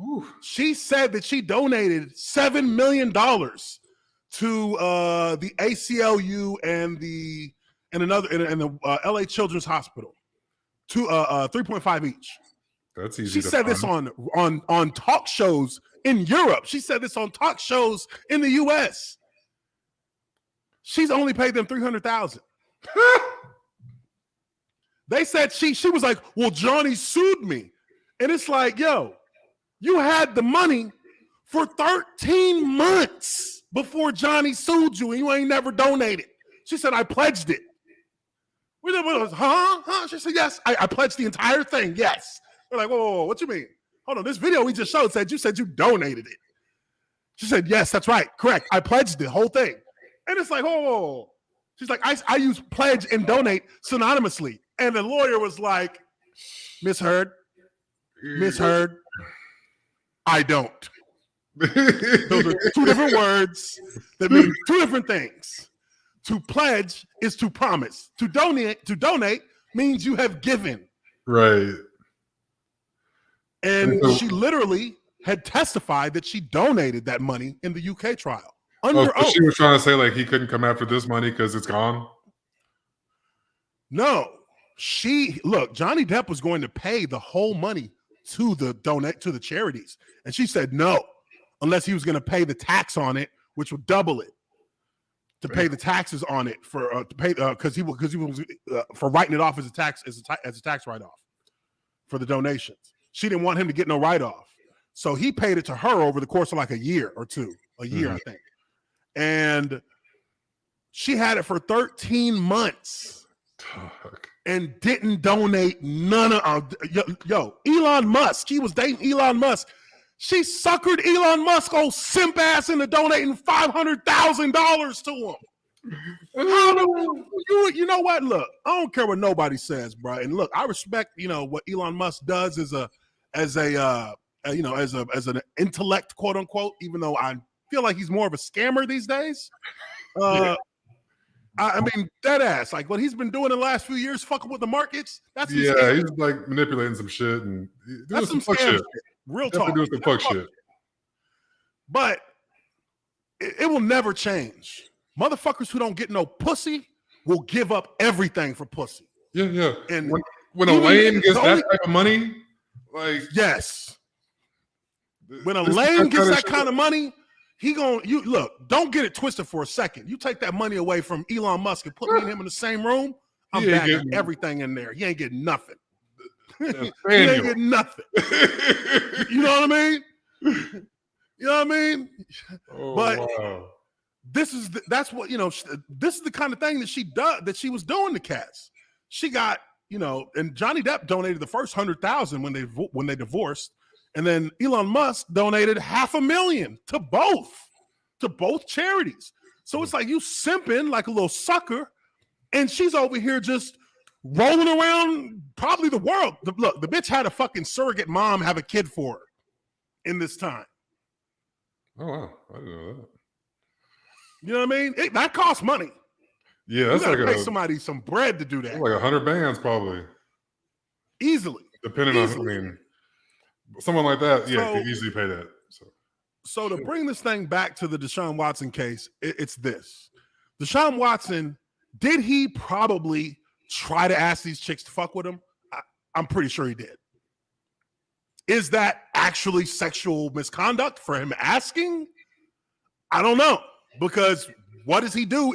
[SPEAKER 2] Ooh. She
[SPEAKER 1] said that she donated $7 million to the ACLU and the LA Children's Hospital, to 3.5 each.
[SPEAKER 2] That's easy.
[SPEAKER 1] She said this on talk shows in Europe. She said this on talk shows in the US. She's only paid them $300,000. They said she was like, well, Johnny sued me. And it's like, yo, you had the money for 13 months before Johnny sued you and you ain't never donated. She said, I pledged it. Huh? She said, yes, I pledged the entire thing. Yes. We're like, whoa, what you mean? Hold on, this video we just showed said you donated it. She said, yes, that's right. Correct. I pledged the whole thing. And it's like, whoa. She's like, I use pledge and donate synonymously. And the lawyer was like, Miss Heard, I don't. Those are two different words that mean two different things. To pledge is to promise. To donate means you have given.
[SPEAKER 2] Right.
[SPEAKER 1] And she literally had testified that she donated that money in the UK trial. Under oath.
[SPEAKER 2] She was trying to say like he couldn't come after this money because it's gone?
[SPEAKER 1] No. Johnny Depp was going to pay the whole money to the charities. And she said no, unless he was going to pay the tax on it, which would double it. To pay the taxes on it because he was for writing it off as a tax write-off for the donations. She didn't want him to get no write-off, so he paid it to her over the course of like a year or two, I think. And she had it for 13 months and didn't donate none of. Elon Musk. She was dating Elon Musk. She suckered Elon Musk old simp ass into donating $500,000 to him. You know what? Look, I don't care what nobody says, bro. And look, I respect what Elon Musk does as an intellect, quote unquote. Even though I feel like he's more of a scammer these days. I mean, dead ass. Like what he's been doing in the last few years, fucking with the markets. That's
[SPEAKER 2] he's like manipulating some shit and doing some fuck shit.
[SPEAKER 1] Real talk.
[SPEAKER 2] Doing some fuck shit.
[SPEAKER 1] But it will never change. Motherfuckers who don't get no pussy will give up everything for pussy.
[SPEAKER 2] Yeah. And when a lame gets that type of money, like
[SPEAKER 1] yes. When a lame gets that kind of money, don't get it twisted for a second. You take that money away from Elon Musk and put me and him in the same room, I'm bagging everything in there. He ain't getting nothing. He ain't getting nothing. You know what I mean?
[SPEAKER 2] Oh,
[SPEAKER 1] but
[SPEAKER 2] wow.
[SPEAKER 1] this is the kind of thing that she was doing to cats. She got, and Johnny Depp donated the first $100,000 when they divorced, and then Elon Musk donated $500,000 to both charities. So it's like you simping like a little sucker, and she's over here just rolling around probably the world. Look, the bitch had a fucking surrogate mom have a kid for her in this time.
[SPEAKER 2] Oh, wow. I didn't know that.
[SPEAKER 1] You know what I mean? That costs money.
[SPEAKER 2] Yeah, that's
[SPEAKER 1] like pay somebody some bread to do that.
[SPEAKER 2] Like 100 bands probably.
[SPEAKER 1] Easily.
[SPEAKER 2] Depending on, someone like that, could easily pay that.
[SPEAKER 1] So to bring this thing back to the Deshaun Watson case, it's this. Deshaun Watson, did he probably try to ask these chicks to fuck with him? I'm pretty sure he did. Is that actually sexual misconduct for him asking? I don't know, because what does he do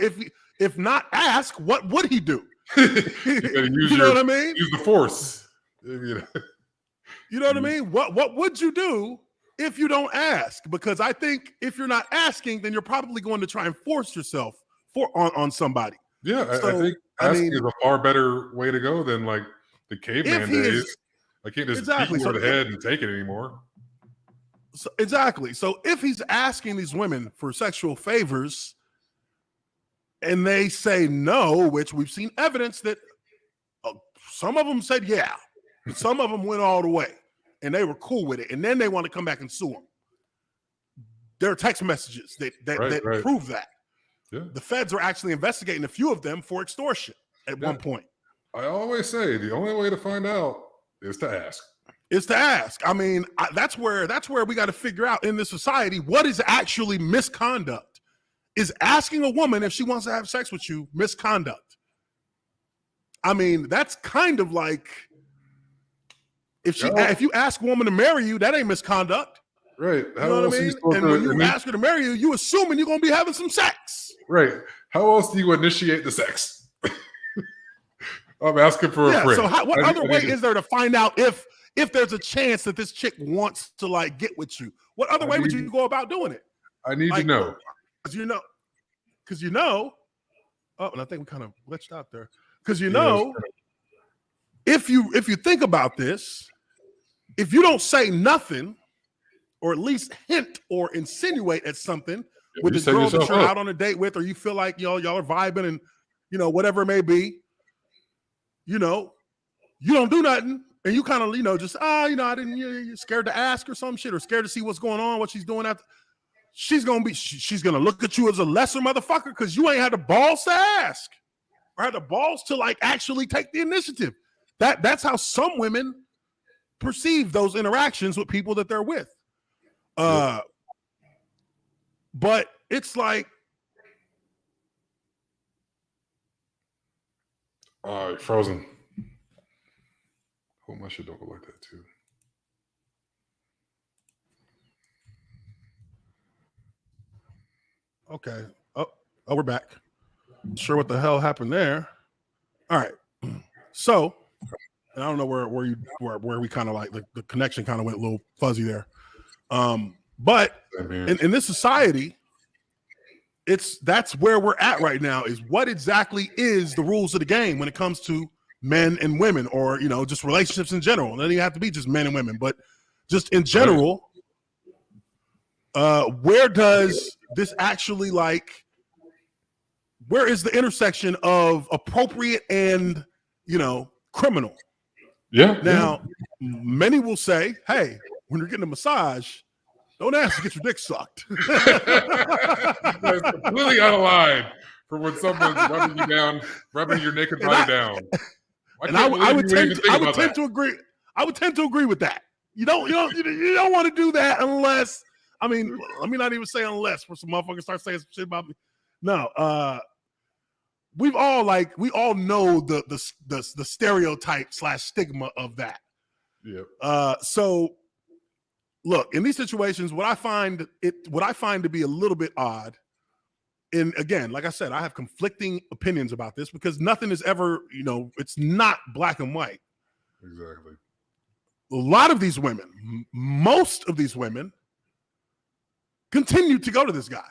[SPEAKER 1] if not ask? What would he do? You know what I mean?
[SPEAKER 2] Use the force.
[SPEAKER 1] You know what I mean? What would you do if you don't ask? Because I think if you're not asking, then you're probably going to try and force yourself on somebody.
[SPEAKER 2] Yeah, so, I think asking is a far better way to go than like the caveman days. I can't just beat you over the head and take it anymore.
[SPEAKER 1] So, exactly. So if he's asking these women for sexual favors and they say no, which we've seen evidence that some of them said yeah, some of them went all the way and they were cool with it, and then they want to come back and sue him. There are text messages that prove that.
[SPEAKER 2] Yeah. The
[SPEAKER 1] feds are actually investigating a few of them for extortion at one point.
[SPEAKER 2] I always say the only way to find out is to ask.
[SPEAKER 1] I mean, that's where we got to figure out in this society what is actually misconduct. Is asking a woman if she wants to have sex with you misconduct? I mean, that's kind of like if you ask a woman to marry you, that ain't misconduct.
[SPEAKER 2] Right.
[SPEAKER 1] You know what I mean? And when you ask her to marry you, you assuming you're going to be having some sex.
[SPEAKER 2] Right. How else do you initiate the sex? I'm asking for a friend.
[SPEAKER 1] So what other way is there to find out if there's a chance that this chick wants to like get with you? What other way would you go about doing it?
[SPEAKER 2] I need to know.
[SPEAKER 1] Because you know. Oh, and I think we kind of glitched out there. Because if you think about this, if you don't say nothing, or at least hint or insinuate at something with the girl that you're out on a date with, or you feel like y'all are vibing and whatever it may be, you don't do nothing, and you kind of just I didn't, you're scared to ask or some shit, or scared to see what's going on, what she's doing after. She's gonna look at you as a lesser motherfucker because you ain't had the balls to ask, or had the balls to like actually take the initiative. That's how some women perceive those interactions with people that they're with. But it's like,
[SPEAKER 2] frozen. Hope my shit don't go like that too.
[SPEAKER 1] Okay. Oh, we're back. Not sure what the hell happened there. All right. So, and I don't know where we kind of like the connection kind of went a little fuzzy there. But in this society, that's where we're at right now, is what exactly is the rules of the game when it comes to men and women, or just relationships in general. It doesn't even have to be just men and women, but just in general, where does this actually where is the intersection of appropriate and criminal? Now, many will say, hey, when you're getting a massage, don't ask to get your dick sucked.
[SPEAKER 2] That's completely out of line for when someone's rubbing you down, rubbing your naked body down. I would tend to agree. I would tend to agree with that. You don't want to do that unless, let me not even say unless, for some motherfuckers start saying some shit about me. No, we all know the stereotype / stigma of that. Yeah.
[SPEAKER 1] So look, in these situations, what I find to be a little bit odd, and again, like I said, I have conflicting opinions about this because nothing is ever, it's not black and white.
[SPEAKER 2] Exactly.
[SPEAKER 1] A lot of these women, most of these women, continue to go to this guy.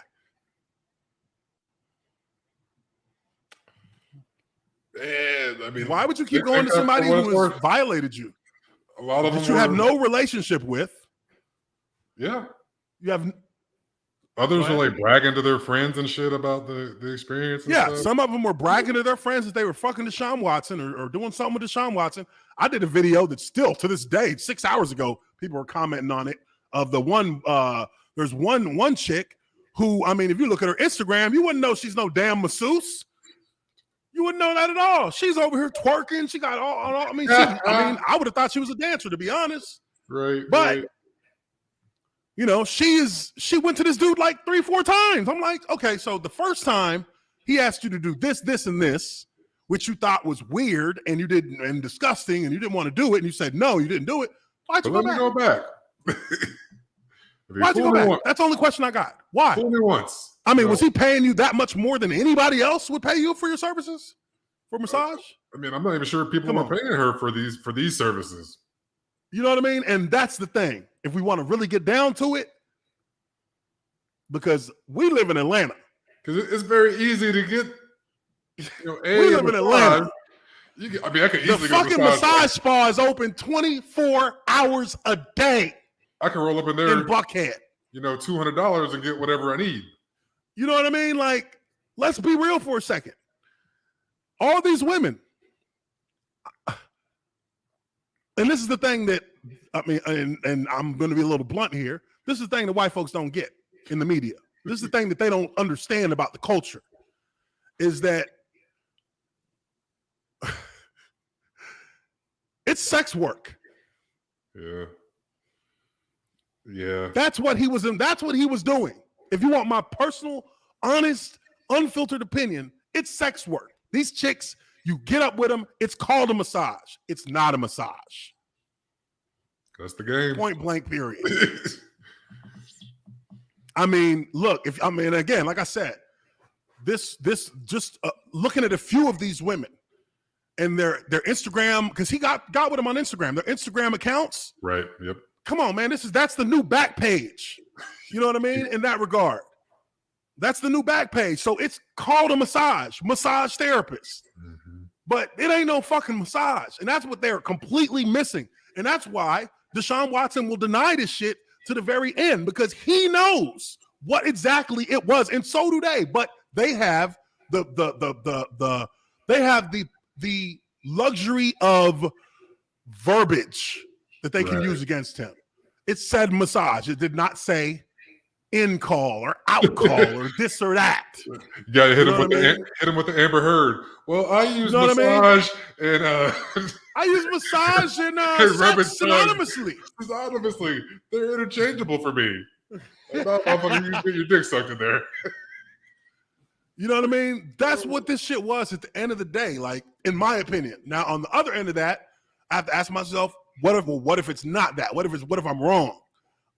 [SPEAKER 2] And,
[SPEAKER 1] why would you keep going to somebody who has violated you?
[SPEAKER 2] A lot of them
[SPEAKER 1] that you have no relationship with.
[SPEAKER 2] Yeah.
[SPEAKER 1] You have.
[SPEAKER 2] Others are like bragging to their friends and shit about the experience. And stuff.
[SPEAKER 1] Some of them were bragging to their friends that they were fucking Deshaun Watson or doing something with Deshaun Watson. I did a video that still to this day, 6 hours ago, people were commenting on it. Of the one, there's one chick who, if you look at her Instagram, you wouldn't know she's no damn masseuse. You wouldn't know that at all. She's over here twerking. She got all I would have thought she was a dancer, to be honest.
[SPEAKER 2] Right.
[SPEAKER 1] But she went to this dude like 3-4 times. I'm like, okay, so the first time he asked you to do this, this, and this, which you thought was weird and you didn't, and disgusting, and you didn't want to do it, and you said no, you didn't do it. Why'd you go back? Why'd you go back? That's the only question I got. Why?
[SPEAKER 2] Fool me once.
[SPEAKER 1] Was he paying you that much more than anybody else would pay you for your services? For massage?
[SPEAKER 2] I'm not even sure people were paying her for these services.
[SPEAKER 1] You know what I mean? And that's the thing. If we want to really get down to it, because we live in Atlanta.
[SPEAKER 2] Because it's very easy to get.
[SPEAKER 1] We live in Atlanta.
[SPEAKER 2] I could easily
[SPEAKER 1] the fucking
[SPEAKER 2] go
[SPEAKER 1] massage spa is open 24 hours a day.
[SPEAKER 2] I can roll up in there
[SPEAKER 1] in Buckhead.
[SPEAKER 2] $200 and get whatever I need.
[SPEAKER 1] You know what I mean? Like, let's be real for a second. All these women, and this is the thing that and I'm going to be a little blunt here. This is the thing that white folks don't get in the media. This is the thing that they don't understand about the culture, is that it's sex work.
[SPEAKER 2] Yeah. Yeah.
[SPEAKER 1] That's what he was doing. If you want my personal, honest, unfiltered opinion, it's sex work. These chicks, you get up with them, it's called a massage. It's not a massage.
[SPEAKER 2] That's the game.
[SPEAKER 1] Point blank, period. Look, again, like I said, this just looking at a few of these women and their Instagram, because he got with them on Instagram, their Instagram accounts.
[SPEAKER 2] Right. Yep.
[SPEAKER 1] Come on, man. That's the new back page. You know what I mean? In that regard. That's the new back page. So it's called a massage therapist.
[SPEAKER 2] Mm-hmm.
[SPEAKER 1] But it ain't no fucking massage. And that's what they're completely missing. And that's why Deshaun Watson will deny this shit to the very end, because he knows what exactly it was. And so do they. But they have the luxury of verbiage that they can use against him. It said massage. It did not say in call or out call or this or that.
[SPEAKER 2] You gotta hit him with the Amber Heard. Well, I use massage and
[SPEAKER 1] I use massage and sex synonymously.
[SPEAKER 2] Synonymously, they're interchangeable for me. I'm not you get your dick sucked in there.
[SPEAKER 1] You know what I mean? That's what this shit was at the end of the day, like, in my opinion. Now, on the other end of that, I have to ask myself, what if it's not that? What if I'm wrong?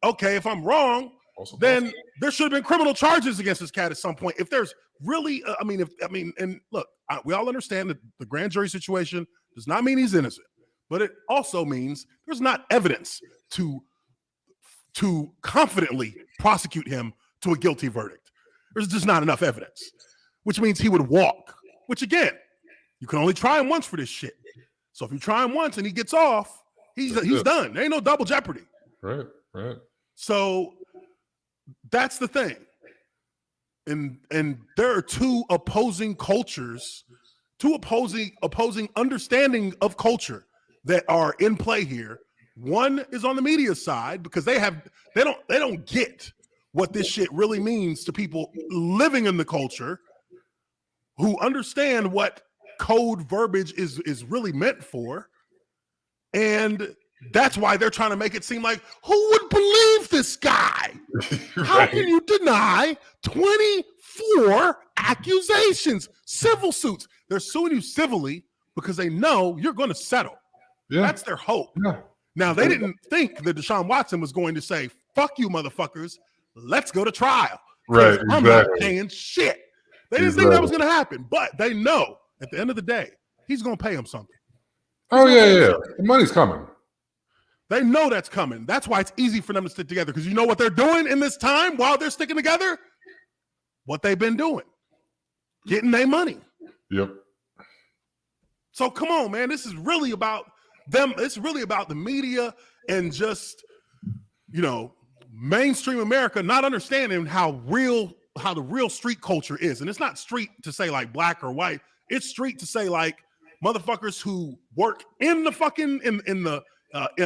[SPEAKER 1] Okay, if I'm wrong, then there should have been criminal charges against this cat at some point. If there's really, and look, we all understand that the grand jury situation does not mean he's innocent, but it also means there's not evidence to confidently prosecute him to a guilty verdict. There's just not enough evidence, which means he would walk, which again, you can only try him once for this shit. So if you try him once and he gets off, he's done. There ain't no double jeopardy.
[SPEAKER 2] Right.
[SPEAKER 1] So that's the thing. And there are two opposing cultures, two opposing understanding of culture that are in play here. One is on the media side, because they don't get what this shit really means to people living in the culture who understand what code verbiage is really meant for. And that's why they're trying to make it seem like, who would believe this guy?
[SPEAKER 2] Right.
[SPEAKER 1] How can you deny 24 accusations, civil suits? They're suing you civilly because they know you're going to settle. Yeah. That's their hope. Yeah. Now, they didn't think that Deshaun Watson was going to say, fuck you, motherfuckers. Let's go to trial.
[SPEAKER 2] Right.
[SPEAKER 1] I'm not paying shit. They didn't think that was going to happen, but they know at the end of the day, he's going to pay him something.
[SPEAKER 2] Yeah. The money's coming.
[SPEAKER 1] They know that's coming. That's why it's easy for them to stick together, because you know what they're doing in this time while they're sticking together? What they've been doing. Getting their money.
[SPEAKER 2] Yep.
[SPEAKER 1] So come on, man. This is really about them. It's really about the media and just, mainstream America not understanding how the real street culture is. And it's not street to say like black or white. It's street to say like motherfuckers who work in the fucking in the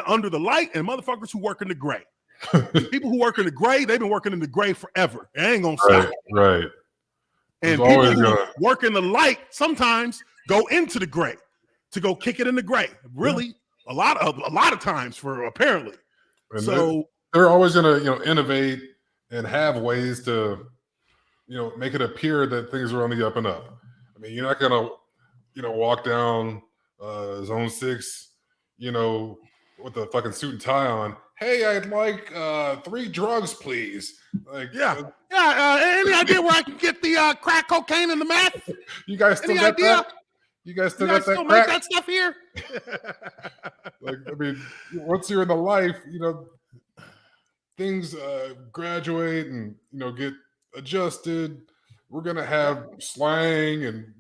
[SPEAKER 1] under the light, and motherfuckers who work in the gray. People who work in the gray, they've been working in the gray forever. It ain't gonna stop.
[SPEAKER 2] Right.
[SPEAKER 1] And people who work in the light sometimes go into the gray to go kick it in the gray. Really, a lot of times for apparently.
[SPEAKER 2] And
[SPEAKER 1] so
[SPEAKER 2] they're always gonna innovate and have ways to make it appear that things are on the up and up. I mean, you're not gonna walk down zone 6, with a fucking suit and tie on. Hey, I'd like 3 drugs, please. Like,
[SPEAKER 1] any idea where I can get the crack cocaine and the meth?
[SPEAKER 2] You guys still got that? You guys still got that
[SPEAKER 1] still
[SPEAKER 2] crack?
[SPEAKER 1] Make that stuff here?
[SPEAKER 2] Like, I mean, once you're in the life, things graduate and get adjusted. We're gonna have slang and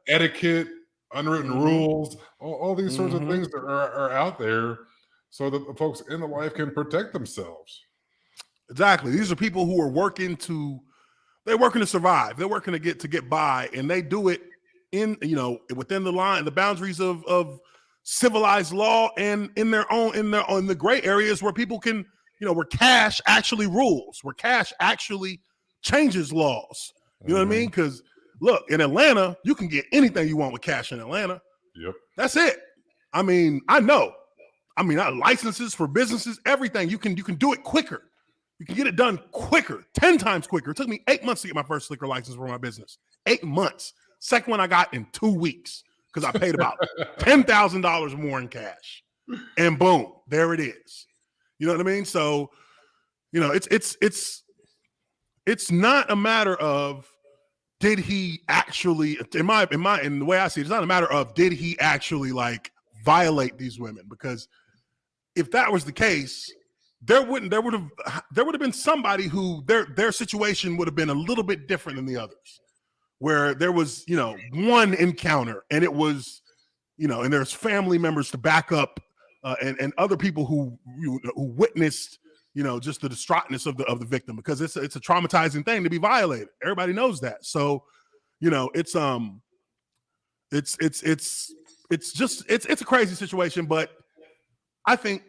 [SPEAKER 2] etiquette, unwritten rules, all these sorts of things that are out there, so that the folks in the life can protect themselves.
[SPEAKER 1] Exactly. These are people who are working to survive. They're working to get by, and they do it in within the boundaries of civilized law, and in the gray areas where people can where cash actually rules, where cash actually changes laws. You know what I mean? Because look, in Atlanta, you can get anything you want with cash in Atlanta.
[SPEAKER 2] Yep.
[SPEAKER 1] That's it. I mean, I know. I mean, licenses for businesses, everything. You can do it quicker. You can get it done quicker, 10 times quicker. It took me 8 months to get my first liquor license for my business. 8 months. Second one I got in 2 weeks because I paid about $10,000 more in cash. And boom, there it is. You know what I mean? So, it's not a matter of did he actually, in the way I see it, it's not a matter of did he actually like violate these women? Because if that was the case, there would have been somebody who their situation would have been a little bit different than the others, where there was, one encounter and it was, and there's family members to back up and other people who witnessed, just the distraughtness of the victim, because it's a traumatizing thing to be violated. Everybody knows that. So, it's a crazy situation, but I think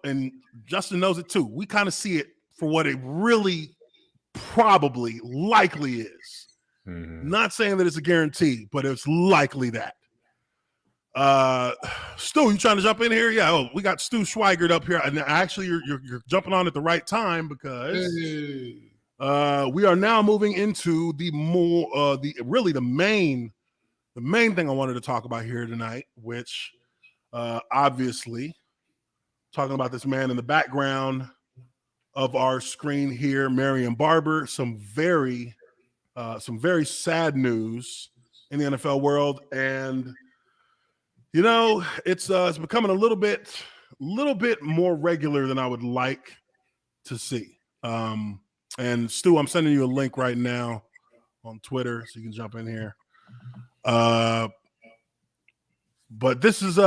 [SPEAKER 1] and Justin knows it too. We kind of see it for what it really probably likely is. Mm-hmm. Not saying that it's a guarantee, but it's likely that. Stu, you trying to jump in here? Yeah. Oh, we got Stu Schweigert up here, and actually, you're jumping on at the right time because we are now moving into the main thing I wanted to talk about here tonight, which obviously talking about this man in the background of our screen here, Marion Barber. Some very sad news in the NFL world, and it's becoming a little bit more regular than I would like to see. And Stu, I'm sending you a link right now on Twitter so you can jump in here. But this is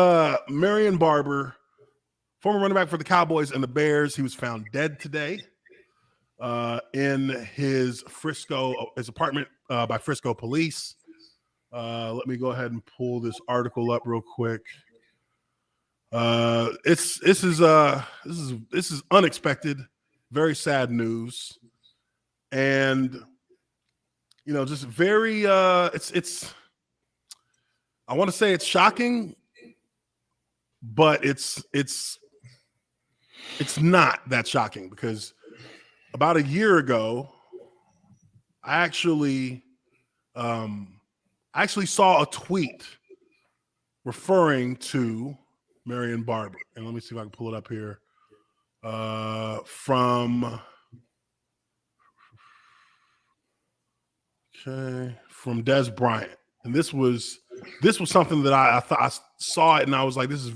[SPEAKER 1] Marion Barber, former running back for the Cowboys and the Bears. He was found dead today in his apartment by Frisco police. Let me go ahead and pull this article up real quick. This is unexpected, very sad news, and just very it's I want to say it's shocking, but it's not that shocking, because about a year ago, I actually saw a tweet referring to Marion Barber. And let me see if I can pull it up here. From Des Bryant. And this was something that I thought I saw it and I was like, this is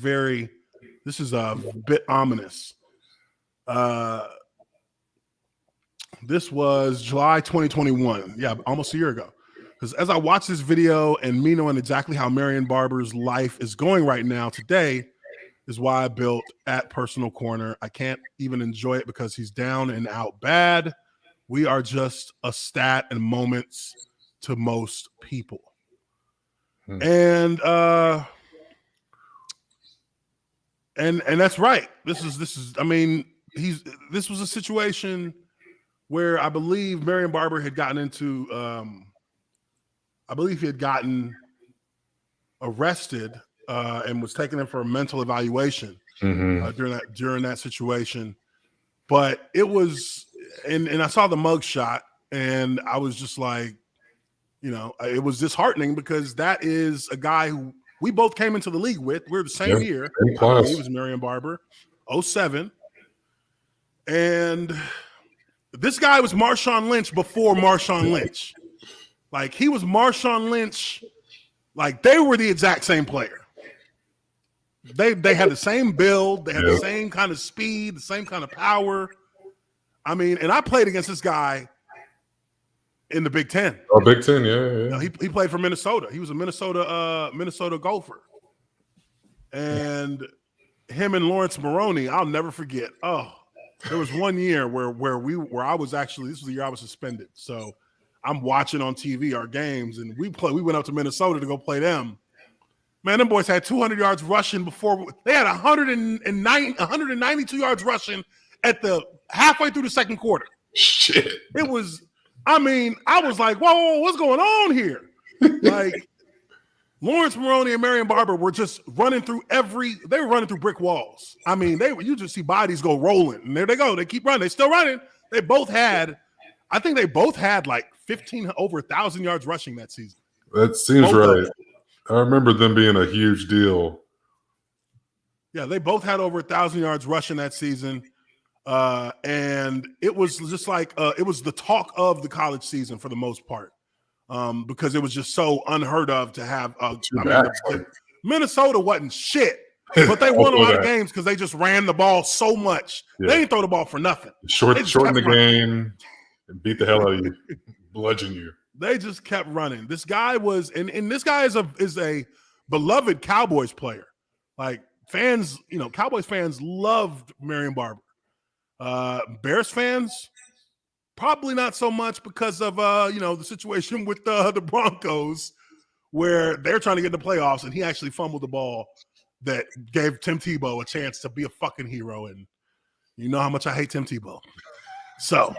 [SPEAKER 1] a bit ominous. This was July 2021. Yeah, almost a year ago. Because as I watched this video, and me knowing exactly how Marion Barber's life is going right now today is why I built @Personal Corner. I can't even enjoy it because he's down and out bad. We are just a stat and moments to most people. And that's right. This was a situation where I believe Marion Barber had gotten into I believe he had gotten arrested and was taken in for a mental evaluation during that situation. But it was, and I saw the mug shot, and I was just like, it was disheartening, because that is a guy who we both came into the league with. We're the same year. He was Marion Barber, 07. And this guy was Marshawn Lynch before Marshawn Lynch. Like, he was Marshawn Lynch. Like, they were the exact same player. They had the same build. They had the same kind of speed, the same kind of power. I mean, and I played against this guy in the Big Ten.
[SPEAKER 2] Oh, Big Ten, yeah.
[SPEAKER 1] He played for Minnesota. He was a Minnesota Gopher. And him and Lawrence Maroney, I'll never forget. Oh, there was one year where I was actually, this was the year I was suspended. So I'm watching on TV our games, and we went up to Minnesota to go play them. Man, them boys had 200 yards rushing before. They had 192 yards rushing at the halfway through the second quarter.
[SPEAKER 2] Shit.
[SPEAKER 1] It was, I was like, whoa, what's going on here? Like, Lawrence Maroney and Marion Barber were just running through they were running through brick walls. I mean, you just see bodies go rolling, and there they go. They keep running. They still running. I think they both had like over 1,000 yards rushing that season.
[SPEAKER 2] That seems right. I remember them being a huge deal.
[SPEAKER 1] Yeah, they both had over 1,000 yards rushing that season. And it was just like it was the talk of the college season for the most part. because it was just so unheard of to have. Minnesota wasn't shit, but they won a lot of games because they just ran the ball so much. Yeah. They didn't throw the ball for nothing.
[SPEAKER 2] Shorten the game and beat the hell out of you, bludgeon you.
[SPEAKER 1] They just kept running. This guy was, and this guy is a beloved Cowboys player. Like fans, Cowboys fans loved Marion Barber. Bears fans, probably not so much because of the situation with the Broncos, where they're trying to get in the playoffs, and he actually fumbled the ball that gave Tim Tebow a chance to be a fucking hero. And you know how much I hate Tim Tebow. So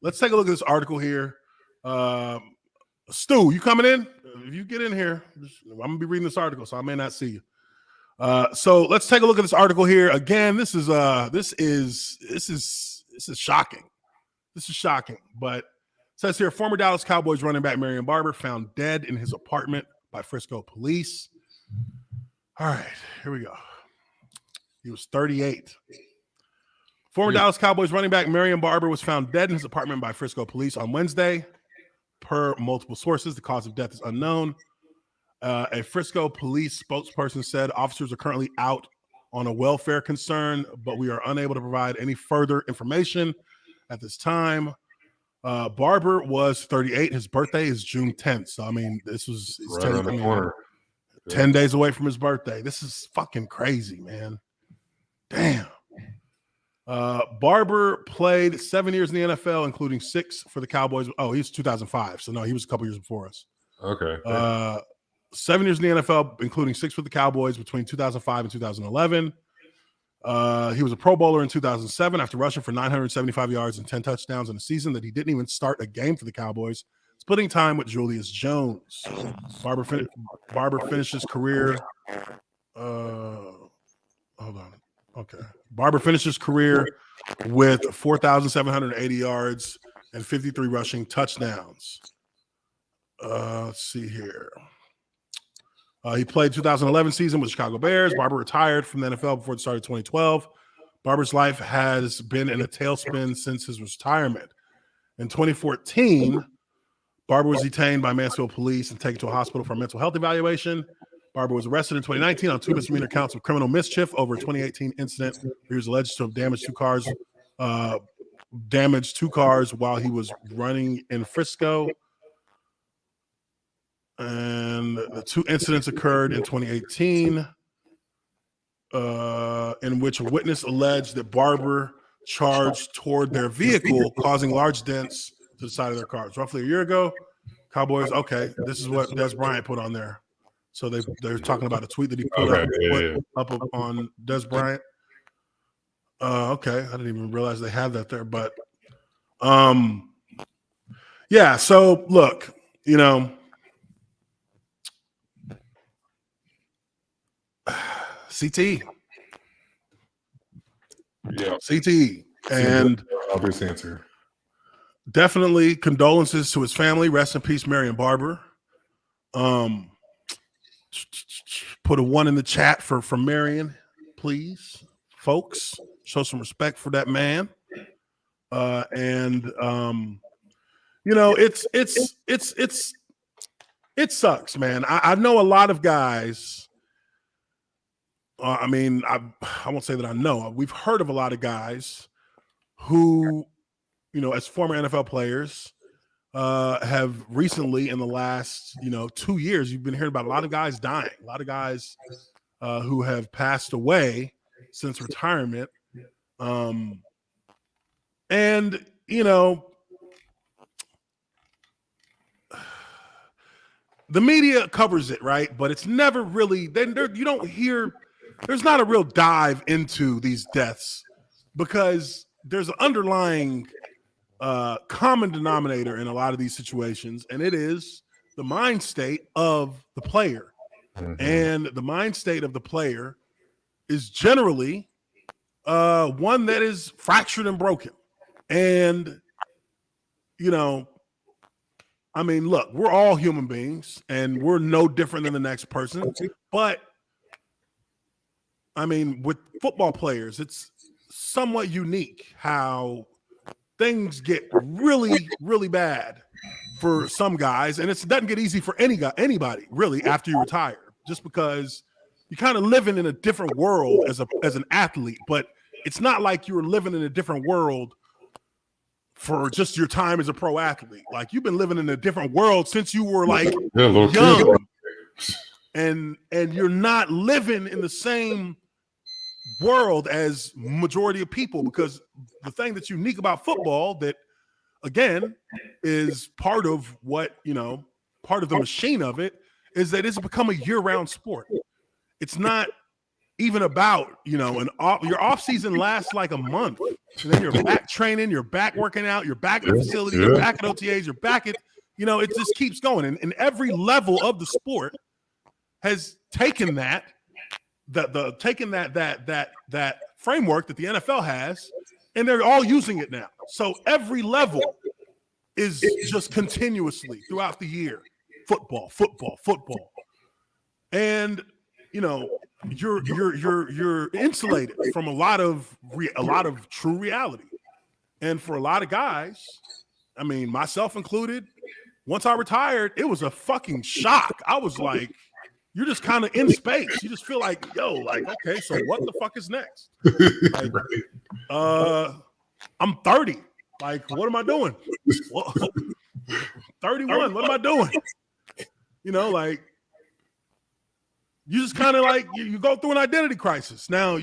[SPEAKER 1] let's take a look at this article here. Stu, you coming in? If you get in here, I'm gonna be reading this article, so I may not see you. So let's take a look at this article here. Again, this is shocking. This is shocking, but it says here, former Dallas Cowboys running back Marion Barber found dead in his apartment by Frisco police. All right, here we go. He was 38. Former Dallas Cowboys running back Marion Barber was found dead in his apartment by Frisco police on Wednesday. Per multiple sources, the cause of death is unknown. A Frisco police spokesperson said officers are currently out on a welfare concern, but we are unable to provide any further information at this time. Barber was 38. His birthday is June 10th. So, I mean, this was 10 days away from his birthday. This is fucking crazy, man. Damn. Barber played 7 years in the NFL, including 6 for the Cowboys. Oh, he's 2005. So, no, he was a couple years before us.
[SPEAKER 2] Okay.
[SPEAKER 1] 7 years in the NFL, including 6 for the Cowboys between 2005 and 2011. He was a Pro Bowler in 2007 after rushing for 975 yards and 10 touchdowns in a season that he didn't even start a game for the Cowboys, splitting time with Julius Jones. Barber finished his career. Hold on. Okay. Barber finished his career with 4,780 yards and 53 rushing touchdowns. Let's see here. He played 2011 season with the Chicago Bears. Barber retired from the NFL before the start of 2012. Barber's life has been in a tailspin since his retirement. In 2014, Barber was detained by Mansfield police and taken to a hospital for a mental health evaluation. Barber was arrested in 2019 on 2 misdemeanor counts of criminal mischief over a 2018 incident. He was alleged to have damaged two cars while he was running in Frisco. And the 2 incidents occurred in 2018, in which a witness alleged that Barber charged toward their vehicle, causing large dents to the side of their cars. Roughly a year ago, Cowboys, okay, this is what Des Bryant put on there. So they're talking about a tweet that he put up on Des Bryant. Okay, I didn't even realize they had that there. But, yeah, so look, CT.
[SPEAKER 2] Yeah.
[SPEAKER 1] CT. And
[SPEAKER 2] obvious answer.
[SPEAKER 1] Definitely condolences to his family. Rest in peace, Marion Barber. Put a 1 in the chat for Marion, please. Folks, show some respect for that man. It sucks, man. I know a lot of guys. I won't say that I know. We've heard of a lot of guys who, as former NFL players, have recently in the last, 2 years, you've been hearing about a lot of guys dying, a lot of guys who have passed away since retirement. The media covers it, right? But it's never really, you don't hear, there's not a real dive into these deaths because there's an underlying common denominator in a lot of these situations, and it is the mind state of the player. Mm-hmm. And the mind state of the player is generally one that is fractured and broken. And, look, we're all human beings, and we're no different than the next person. But, with football players, it's somewhat unique how things get really, really bad for some guys, and it doesn't get easy for anybody really after you retire, just because you're kind of living in a different world as an athlete. But it's not like you're living in a different world for just your time as a pro athlete. Like, you've been living in a different world since you were like young, and you're not living in the same world as majority of people, because the thing that's unique about football, that again is part of what, part of the machine of it, is that it's become a year-round sport. It's not even about, your off season lasts like a month, and then you're back training, you're back working out, you're back at the facility, you're back at OTAs, you're back at, it just keeps going. And every level of the sport has taken that framework that the NFL has, and they're all using it now. So every level is just continuously throughout the year, football. And you're insulated from a lot of true reality. And for a lot of guys, I mean, myself included, once I retired, it was a fucking shock. I was like, you're just kind of in space. You just feel like, okay, so what the fuck is next? Like, I'm 30. Like, what am I doing? 31. What am I doing? Like, you just kind of like, you go through an identity crisis now,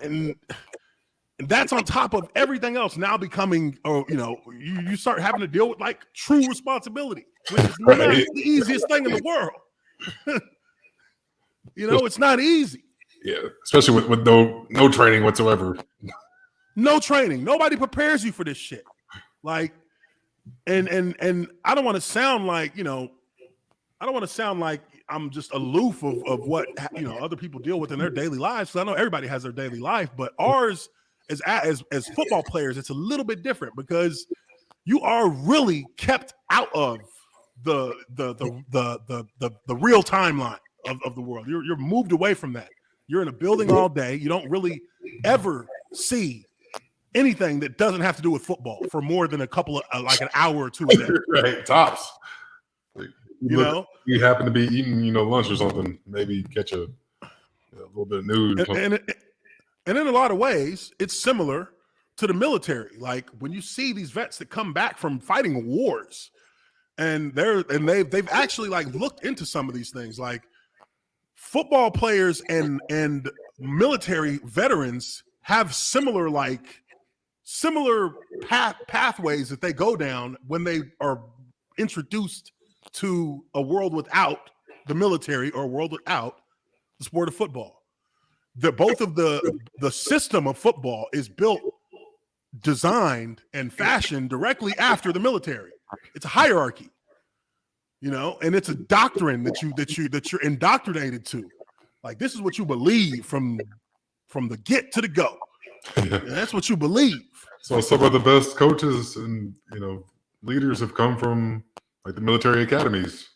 [SPEAKER 1] and that's on top of everything else now becoming, you start having to deal with like true responsibility, which is not the easiest thing in the world. It's not easy.
[SPEAKER 2] Yeah, especially with no training whatsoever.
[SPEAKER 1] No training. Nobody prepares you for this shit. Like, and I don't want to sound like, I'm just aloof of what other people deal with in their daily lives. So I know everybody has their daily life, but ours as football players, it's a little bit different, because you are really kept out of the real timeline of the world. You're moved away from that. You're in a building all day. You don't really ever see anything that doesn't have to do with football for more than a couple of like an hour or two a day.
[SPEAKER 2] Right, tops. You happen to be eating, lunch or something, maybe catch a little bit of news.
[SPEAKER 1] And in a lot of ways, it's similar to the military. Like, when you see these vets that come back from fighting wars, and they've actually like looked into some of these things, like football players and military veterans have similar pathways that they go down when they are introduced to a world without the military, or a world without the sport of football. Both of the system of football is built, designed, and fashioned directly after the military. It's a hierarchy, and it's a doctrine that you're indoctrinated to. Like, this is what you believe from the get to the go. And that's what you believe.
[SPEAKER 2] So some of the best coaches and leaders have come from like the military academies.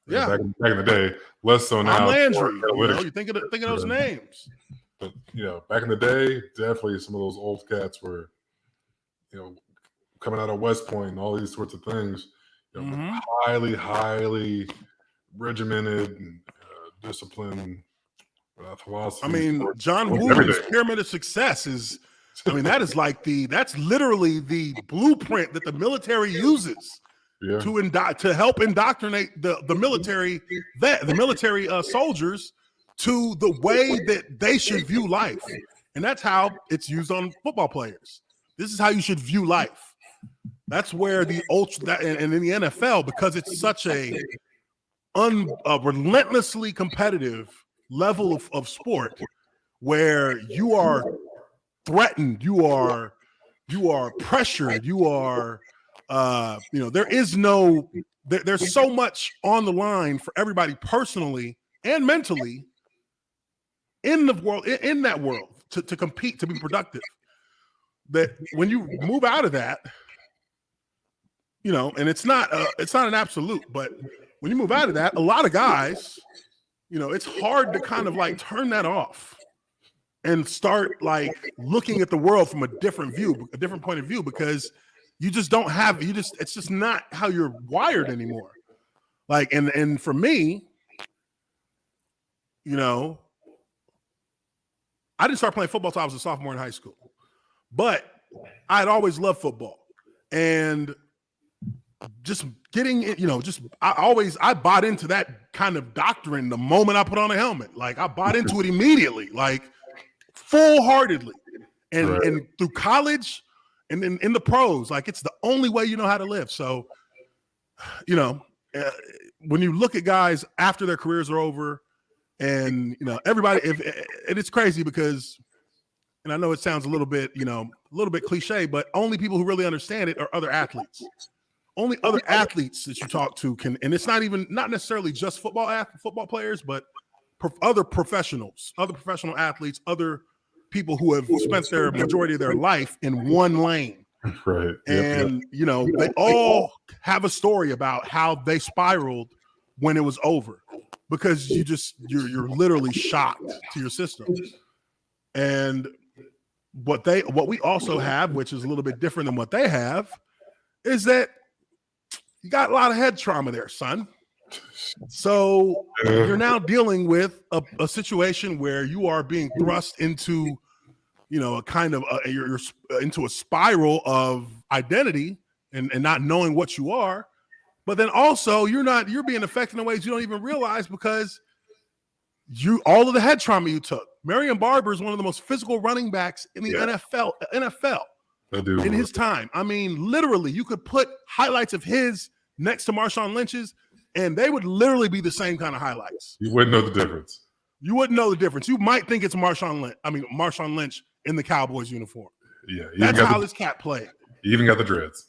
[SPEAKER 1] Yeah,
[SPEAKER 2] back in the day, less so now.
[SPEAKER 1] Landry, you think of those names.
[SPEAKER 2] But back in the day, definitely some of those old cats were, coming out of West Point and all these sorts of things. Highly regimented, and disciplined philosophy.
[SPEAKER 1] I mean, John Wooden's pyramid of success is. I mean, that's literally the blueprint that the military uses to help indoctrinate the military soldiers to the way that they should view life. And that's how it's used on football players. This is how you should view life. That's where and in the NFL, because it's such a relentlessly competitive level of sport, where you are threatened, you are pressured, there's so much on the line for everybody personally and mentally in that world to compete, to be productive, that when you move out of that, and it's not an absolute, but when you move out of that, a lot of guys, it's hard to kind of like turn that off and start like looking at the world from a different point of view, because You just don't have, it's just not how you're wired anymore. Like, and for me, you know, I didn't start playing football until I was a sophomore in high school, but I had always loved football. And just getting it, you know, I bought into that kind of doctrine the moment I put on a helmet. Like, I bought into it immediately, like full-heartedly. And through college and then in the pros, like, it's the only way you know how to live. So, you know, when you look at guys after their careers are over, and, you know, everybody, and it's crazy because, and I know it sounds a little bit, you know, a little bit cliche, but only people who really understand it are other athletes. Only other athletes that you talk to can, and it's not necessarily just football players, but other professional athletes, other people who have spent their majority of their life in one lane.
[SPEAKER 2] Right.
[SPEAKER 1] And, you know, they all have a story about how they spiraled when it was over, because you're literally shocked to your system. And what we also have, which is a little bit different than what they have, is that you got a lot of head trauma there, son. So you're now dealing with a situation where you are being thrust into, you know, a kind of you're into a spiral of identity and not knowing what you are. But then also you're being affected in ways you don't even realize, because all of the head trauma you took. Marion Barber is one of the most physical running backs in the NFL in his time. I mean, literally, you could put highlights of his next to Marshawn Lynch's, and they would literally be the same kind of highlights.
[SPEAKER 2] You wouldn't know the difference.
[SPEAKER 1] You wouldn't know the difference. You might think it's Marshawn Lynch in the Cowboys uniform.
[SPEAKER 2] Yeah,
[SPEAKER 1] that's how this cat played.
[SPEAKER 2] He even got the dreads.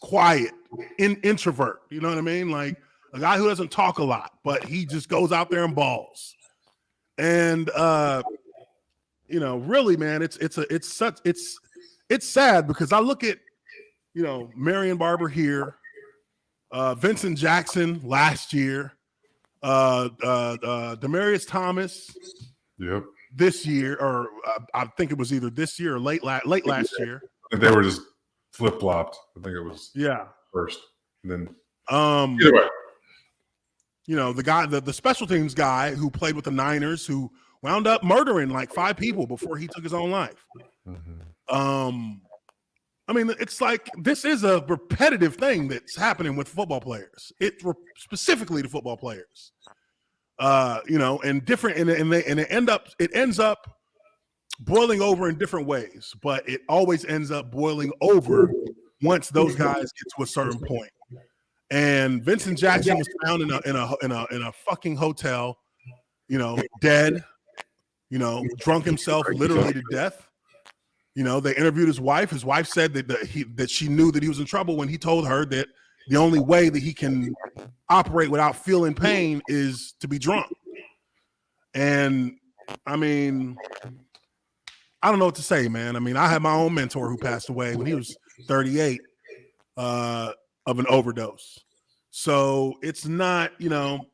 [SPEAKER 2] Quiet, introvert. You know what I mean? Like a guy who doesn't talk a lot, but he just goes out there and balls. And you know, really, man, it's sad, because I look at, you know, Marion Barber here, Vincent Jackson last year, Demaryius Thomas. Yep.
[SPEAKER 1] This year, or I think it was either this year or late last year.
[SPEAKER 2] And they were just flip-flopped. I think it was first. And then either way.
[SPEAKER 1] You know, the guy, the special teams guy who played with the Niners, who wound up murdering like 5 people before he took his own life. Mm-hmm. I mean, it's like, this is a repetitive thing that's happening with football players. Specifically to football players. You know, and different, and it ends up boiling over in different ways, but it always ends up boiling over once those guys get to a certain point. And Vincent Jackson was found in a fucking hotel, you know, dead, you know, drunk himself literally to death. You know, they interviewed his wife. His wife said that she knew that he was in trouble when he told her that the only way that he can operate without feeling pain is to be drunk. And I mean, I don't know what to say, man. I mean, I had my own mentor who passed away when he was 38 of an overdose. So it's not, you know,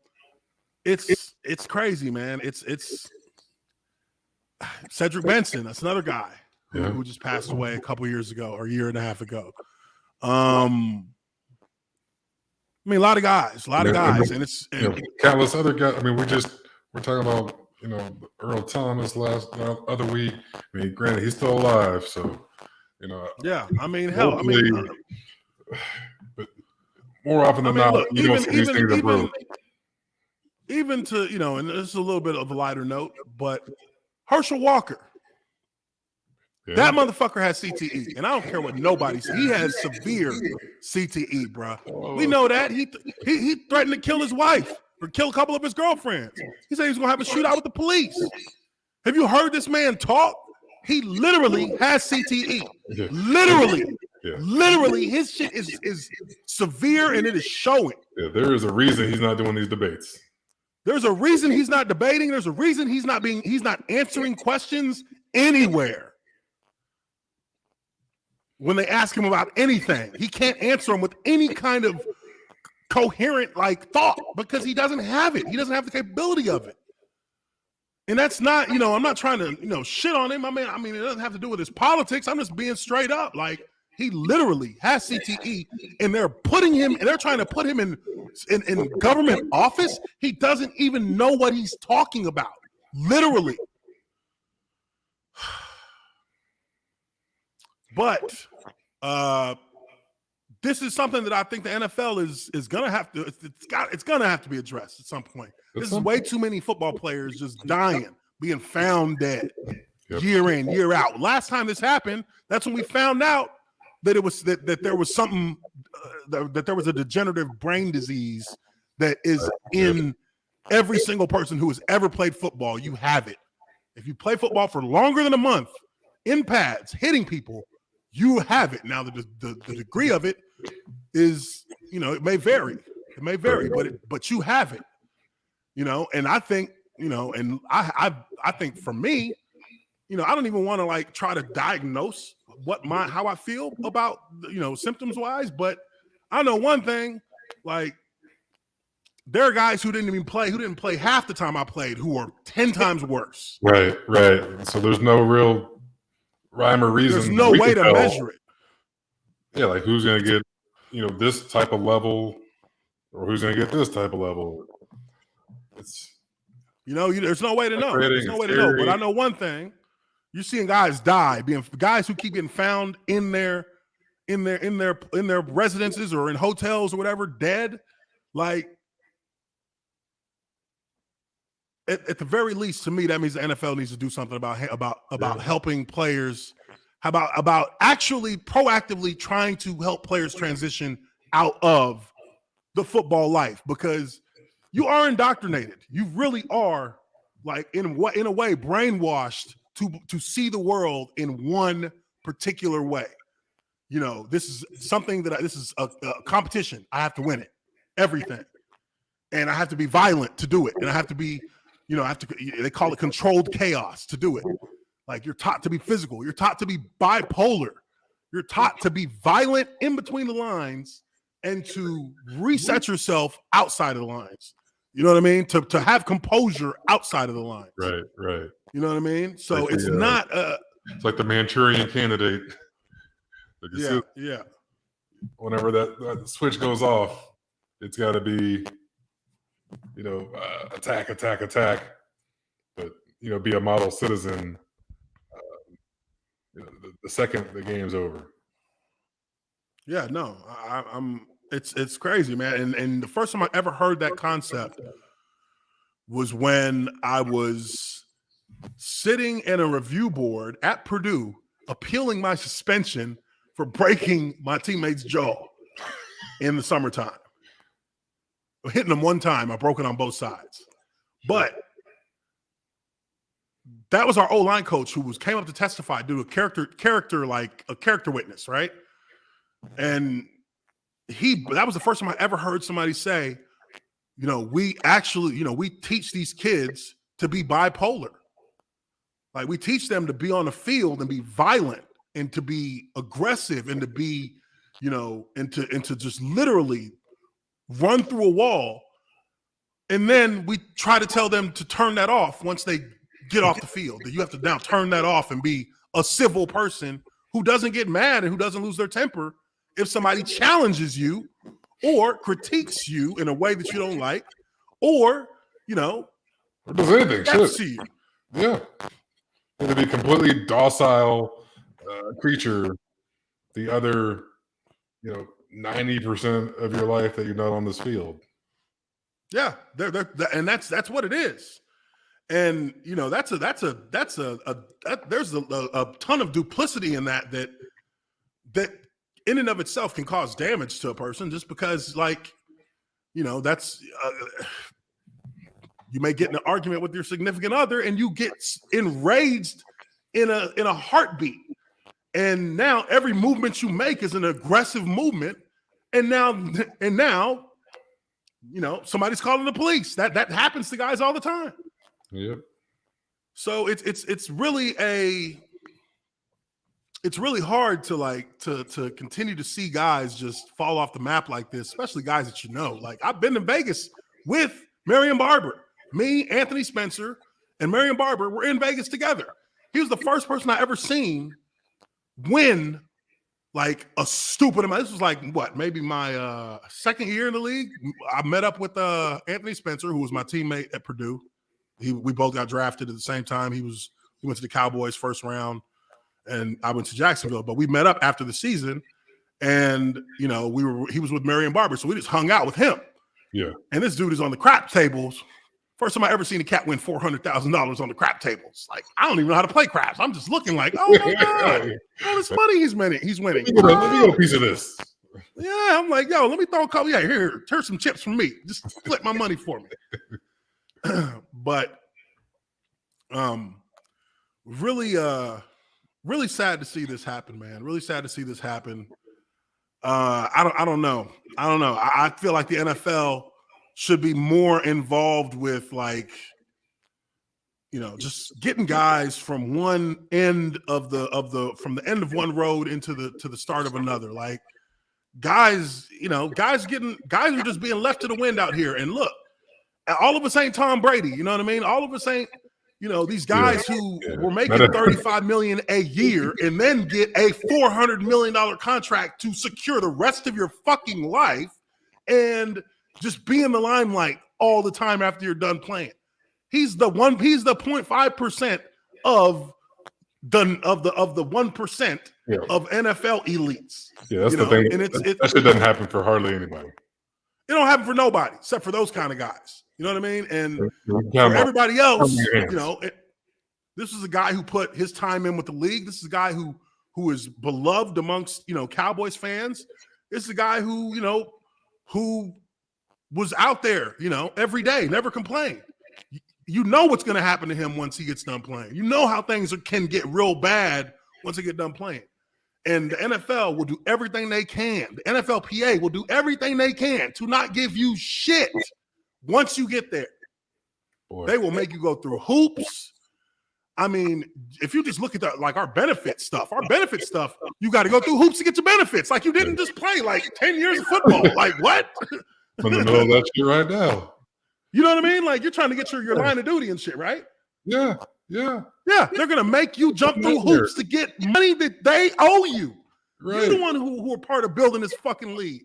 [SPEAKER 1] it's crazy, man. It's Cedric Benson. That's another guy who just passed away a couple years ago, or a year and a half ago. I mean, a lot of guys, and it's
[SPEAKER 2] countless other guys. I mean, we're talking about, you know, Earl Thomas other week. I mean, granted, he's still alive, so, you know.
[SPEAKER 1] Yeah, I mean, hell, I mean,
[SPEAKER 2] but more often than not, you don't see these things improve.
[SPEAKER 1] Even to, you know, and this is a little bit of a lighter note, but Herschel Walker. Yeah. That motherfucker has CTE, and I don't care what nobody says. He has severe CTE, bro. We know that. He threatened to kill his wife or kill a couple of his girlfriends. He said he was going to have a shootout with the police. Have you heard this man talk? He literally has CTE. Yeah. Literally. Yeah. Literally, his shit is severe, and it is showing.
[SPEAKER 2] Yeah, there is a reason he's not doing these debates.
[SPEAKER 1] There's a reason he's not debating. There's a reason he's not answering questions anywhere. When they ask him about anything, he can't answer them with any kind of coherent like thought, because he doesn't have it. He doesn't have the capability of it. And that's not, I'm not trying to, shit on him. I mean, it doesn't have to do with his politics. I'm just being straight up. Like, he literally has CTE, and they're trying to put him in government office. He doesn't even know what he's talking about. Literally. But this is something that I think the NFL is gonna have to. It's gonna have to be addressed at some point. This is way too many football players just dying, being found dead, year in, year out. Last time this happened, that's when we found out that it was that there was something that there was a degenerative brain disease that is in every single person who has ever played football. You have it. If you play football for longer than a month, in pads, hitting people, you have it. Now the degree of it is, it may vary. It may vary, but you have it. And I think, and I think for me, I don't even want to like try to diagnose how I feel about, symptoms wise, but I know one thing, like, there are guys who didn't play half the time I played who are 10 times worse.
[SPEAKER 2] Right. So there's no real rhyme or reason.
[SPEAKER 1] There's no way to measure it.
[SPEAKER 2] Yeah, like who's going to get, this type of level, or who's going to get this type of level. It's
[SPEAKER 1] there's no way to know. There's no way to know. But I know one thing: you're seeing guys die, guys who keep getting found in their residences or in hotels or whatever, dead. Like, at the very least, to me, that means the NFL needs to do something about helping players, about actually proactively trying to help players transition out of the football life, because you are indoctrinated. You really are, like, in a way, brainwashed to see the world in one particular way. This is something this is a competition. I have to win it, everything, and I have to be violent to do it, and I have to be, they call it controlled chaos to do it. Like, you're taught to be physical. You're taught to be bipolar. You're taught to be violent in between the lines and to reset yourself outside of the lines. You know what I mean? To have composure outside of the lines.
[SPEAKER 2] Right.
[SPEAKER 1] You know what I mean? So
[SPEAKER 2] like
[SPEAKER 1] it's not
[SPEAKER 2] it's like the Manchurian Candidate. Like
[SPEAKER 1] yeah.
[SPEAKER 2] Whenever that switch goes off, it's got to be, attack. But, be a model citizen the second the game's over.
[SPEAKER 1] Yeah, no, I'm. It's crazy, man. And the first time I ever heard that concept was when I was sitting in a review board at Purdue, appealing my suspension for breaking my teammate's jaw in the summertime. Hitting him one time, I broke it on both sides. But that was our O-line coach who came up to testify, do a character witness, right? And that was the first time I ever heard somebody say, we actually, we teach these kids to be bipolar. Like, we teach them to be on the field and be violent and to be aggressive and to be, and to just literally run through a wall. And then we try to tell them to turn that off once they get off the field. That you have to now turn that off and be a civil person who doesn't get mad and who doesn't lose their temper if somebody challenges you or critiques you in a way that you don't like, or,
[SPEAKER 2] or does anything.
[SPEAKER 1] To you.
[SPEAKER 2] Yeah. And to be completely docile creature the other, 90% of your life that you're not on this field.
[SPEAKER 1] Yeah, and that's what it is. And there's a ton of duplicity in that in and of itself can cause damage to a person, just because, like, that's you may get in an argument with your significant other and you get enraged in a heartbeat, and now every movement you make is an aggressive movement, and now somebody's calling the police. That happens to guys all the time.
[SPEAKER 2] Yep.
[SPEAKER 1] So it's really hard to continue to see guys just fall off the map like this, especially guys that Like, I've been to Vegas with Marion Barber, me, Anthony Spencer, and Marion Barber were in Vegas together. He was the first person I ever seen win like a stupid amount. This was like what, maybe my second year in the league. I met up with Anthony Spencer, who was my teammate at Purdue. We both got drafted at the same time. He went to the Cowboys first round, and I went to Jacksonville. But we met up after the season, and he was with Marion Barber, so we just hung out with him.
[SPEAKER 2] Yeah. And
[SPEAKER 1] this dude is on the crap tables. First time I ever seen a cat win $400,000 on the crap tables. Like, I don't even know how to play craps. I'm just looking like, oh my God, all this money he's winning.
[SPEAKER 2] Let me get a piece of this.
[SPEAKER 1] Yeah, I'm like, yo, let me throw a couple. Yeah, here, here's some chips from me. Just flip my money for me. But really sad to see this happen, man. Really sad to see this happen. I don't know. I feel like the NFL should be more involved with, like, just getting guys from one end from the end of one road to the start of another. Like, guys are just being left to the wind out here. And look, all of us ain't Tom Brady. You know what I mean? All of us ain't, these guys who were making $35 million a year and then get a $400 million contract to secure the rest of your fucking life and just be in the limelight all the time after you're done playing. He's the 0.5% of the 1% of NFL elites.
[SPEAKER 2] Yeah, that's the thing. And that shit doesn't happen for hardly anybody.
[SPEAKER 1] It don't happen for nobody except for those kind of guys. You know what I mean? And for everybody else, this is a guy who put his time in with the league. This is a guy who is beloved amongst, Cowboys fans. This is a guy who was out there, every day, never complained. You know what's going to happen to him once he gets done playing. You know how things can get real bad once they get done playing. And the NFL will do everything they can. The NFLPA will do everything they can to not give you shit once you get there. Boy. They will make you go through hoops. I mean, if you just look at our benefit stuff, you got to go through hoops to get your benefits. Like, you didn't just play like 10 years of football. Like, what?
[SPEAKER 2] I'm in the middle of that shit right now.
[SPEAKER 1] You know what I mean? Like, you're trying to get your line of duty and shit, right?
[SPEAKER 2] Yeah.
[SPEAKER 1] They're gonna make you jump through hoops to get money that they owe you. Right. You're the one who are part of building this fucking league.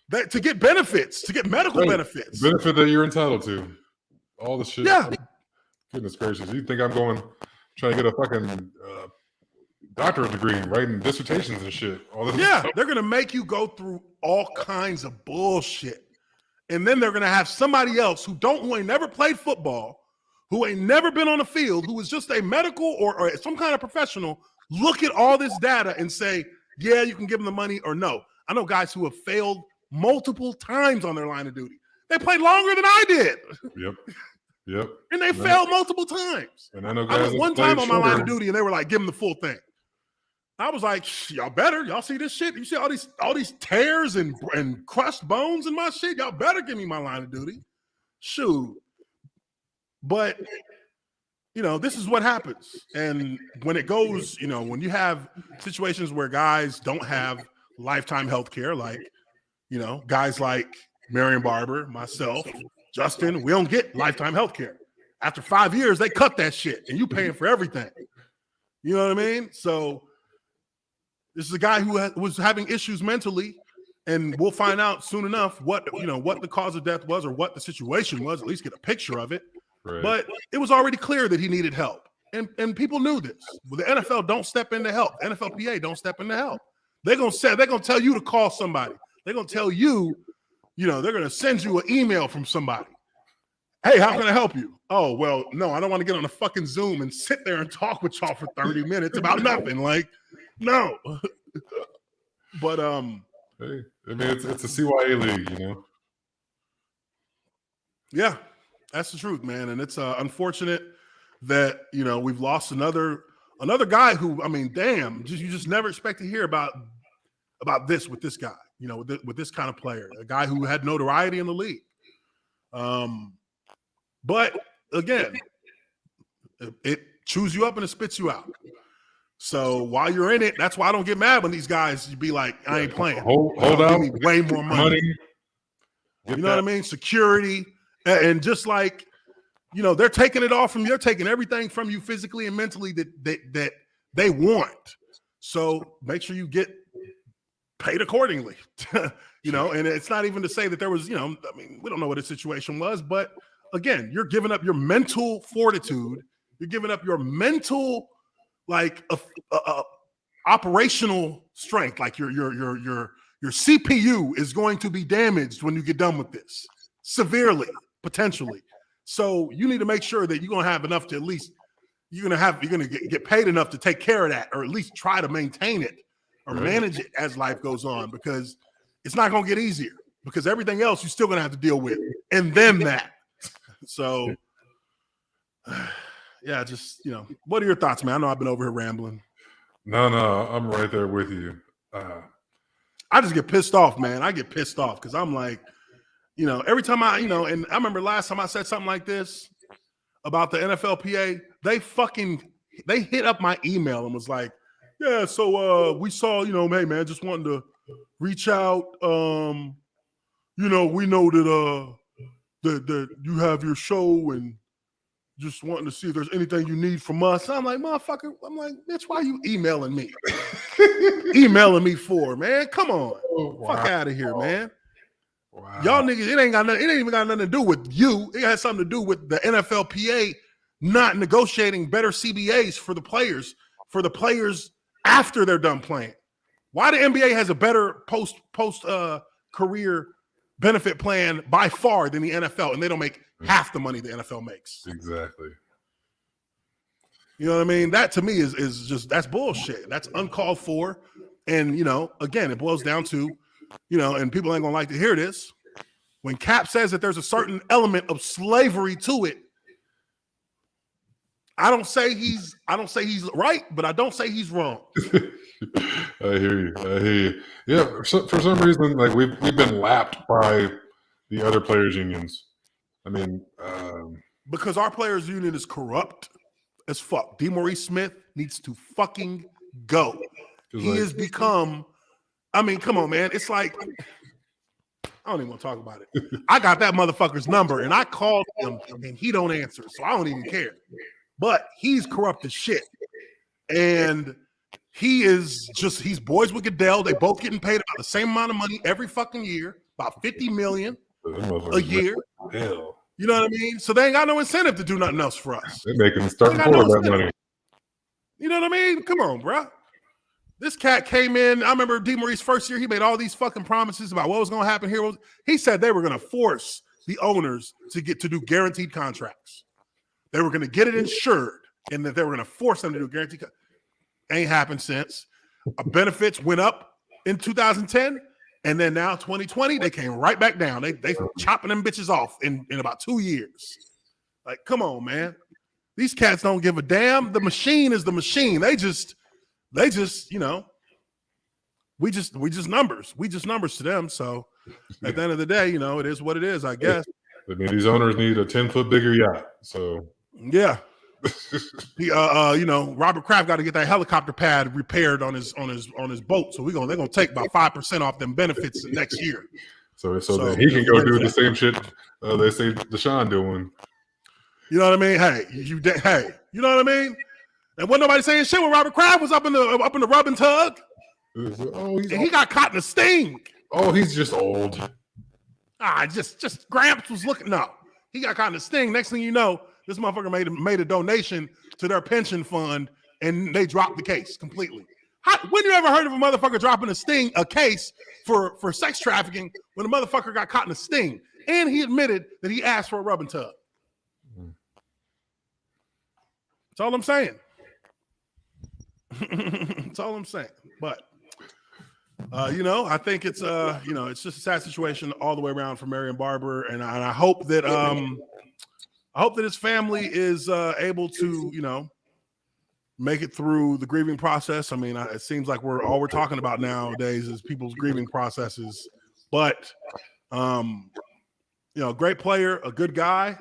[SPEAKER 1] That to get benefits, to get medical benefits,
[SPEAKER 2] benefit that you're entitled to. All the shit.
[SPEAKER 1] Yeah.
[SPEAKER 2] Goodness gracious! You think I'm trying to get a fucking doctorate degree, writing dissertations and shit? All this stuff.
[SPEAKER 1] They're gonna make you go through all kinds of bullshit, and then they're gonna have somebody else who ain't never played football, who ain't never been on the field, who is just a medical or some kind of professional, look at all this data and say, yeah, you can give them the money or no. I know guys who have failed multiple times on their line of duty. They played longer than I did.
[SPEAKER 2] Yep.
[SPEAKER 1] And they failed multiple times.
[SPEAKER 2] And I know guys
[SPEAKER 1] I was one time on my line of duty and they were like, give them the full thing. I was like, y'all better. Y'all see this shit? You see all these tears and crushed bones in my shit? Y'all better give me my line of duty. Shoot. But, this is what happens. And when it goes, when you have situations where guys don't have lifetime health care, like, guys like Marion Barber, myself, Justin, we don't get lifetime health care. After 5 years, they cut that shit and you paying for everything. You know what I mean? So this is a guy who was having issues mentally, and we'll find out soon enough what the cause of death was or what the situation was, at least get a picture of it. Right. But it was already clear that he needed help. And people knew this. Well, the NFL don't step in to help. NFLPA don't step in to help. They're gonna tell you to call somebody. They're gonna tell you, they're gonna send you an email from somebody. Hey, how can I help you? Oh, well, no, I don't want to get on a fucking Zoom and sit there and talk with y'all for 30 minutes about nothing. Like, no. But
[SPEAKER 2] hey, I mean, it's a CYA league,
[SPEAKER 1] Yeah, that's the truth, man. And it's unfortunate that we've lost another guy who, I mean, damn, you just never expect to hear about this with this guy, with this kind of player, a guy who had notoriety in the league. But again, it chews you up and it spits you out. So while you're in it, that's why I don't get mad when these guys be like, I ain't playing.
[SPEAKER 2] Hold out.
[SPEAKER 1] Give me way more money. You know what I mean? Security. And just like you know, they're taking it all from you. They're taking everything from you physically and mentally that they want. So make sure you get paid accordingly, you know, and it's not even to say that there was, you know, I mean, we don't know what the situation was, but again, you're giving up your mental fortitude. You're giving up your mental, like, operational strength. Like your CPU is going to be damaged when you get done with this severely, potentially. So you need to make sure that you're going to have enough to at least you're going to get paid enough to take care of that, or at least try to maintain it or manage it as life goes on, because it's not going to get easier, because everything else you're still going to have to deal with. And then that. So yeah, just, you know, what are your thoughts, man? I know I've been over here rambling.
[SPEAKER 2] No, I'm right there with you.
[SPEAKER 1] I just get pissed off, man. I get pissed off because I'm like, you know, every time I, you know, and I remember last time I said something like this about the NFLPA, they hit up my email and was like, yeah, so we saw, you know, hey man, just wanted to reach out. You know, we know that you have your show and just wanting to see if there's anything you need from us. I'm like, motherfucker, I'm like, bitch, why are you emailing me? Emailing me for, man? Come on. Oh, wow. Fuck out of here, man. Wow. Y'all niggas, it ain't even got nothing to do with you. It has something to do with the NFLPA not negotiating better CBAs for the players after they're done playing. Why the NBA has a better post career benefit plan by far than the NFL, and they don't make half the money the NFL makes.
[SPEAKER 2] Exactly.
[SPEAKER 1] You know what I mean? That to me is just, that's bullshit. That's uncalled for. And, you know, again, it boils down to, you know, and people ain't gonna like to hear this. When Cap says that there's a certain element of slavery to it, I don't say he's right, but I don't say he's wrong.
[SPEAKER 2] I hear you. Yeah, for some reason, like we've been lapped by the other players' unions. I mean,
[SPEAKER 1] because our players' union is corrupt as fuck. DeMaurice Smith needs to fucking go. He has become. I mean, come on, man. It's like, I don't even want to talk about it. I got that motherfucker's number and I called him and he don't answer, so I don't even care. But he's corrupt as shit. And he's boys with Goodell. They both getting paid about the same amount of money every fucking year, about $50 million a year.
[SPEAKER 2] Hell.
[SPEAKER 1] You know what I mean? So they ain't got no incentive to do nothing else for us.
[SPEAKER 2] They're making starting for that money.
[SPEAKER 1] You know what I mean? Come on, bro. This cat came in. I remember DeMaurice's first year. He made all these fucking promises about what was going to happen here. He said they were going to force the owners to do guaranteed contracts. They were going to get it insured, and that they were going to force them to do guaranteed. Ain't happened since. Benefits went up in 2010, and then now 2020 they came right back down. They chopping them bitches off in about 2 years. Like, come on, man. These cats don't give a damn. The machine is the machine. They just, you know, we just numbers. We just numbers to them. So at the end of the day, you know, it is what it is, I guess.
[SPEAKER 2] I mean, these owners need a 10-foot bigger yacht. So
[SPEAKER 1] yeah. You know, Robert Kraft got to get that helicopter pad repaired on his boat. So they're gonna take about 5% off them benefits next year.
[SPEAKER 2] So that he can go do the same shit they say Deshaun doing.
[SPEAKER 1] You know what I mean? Hey, you know what I mean? And wasn't nobody saying shit when Robert Kraft was up in the rub and tug. And he got caught in a sting.
[SPEAKER 2] Oh, he's just old.
[SPEAKER 1] Just Gramps was looking. No, he got caught in a sting. Next thing you know, this motherfucker made a donation to their pension fund, and they dropped the case completely. When you ever heard of a motherfucker dropping a case for sex trafficking when a motherfucker got caught in a sting, and he admitted that he asked for a rub and tug? That's all I'm saying. That's all I'm saying. But you know, I think it's you know, it's just a sad situation all the way around for Marion Barber, and I hope that his family is able to, you know, make it through the grieving process. I mean, it seems like all we're talking about nowadays is people's grieving processes. But you know, great player, a good guy,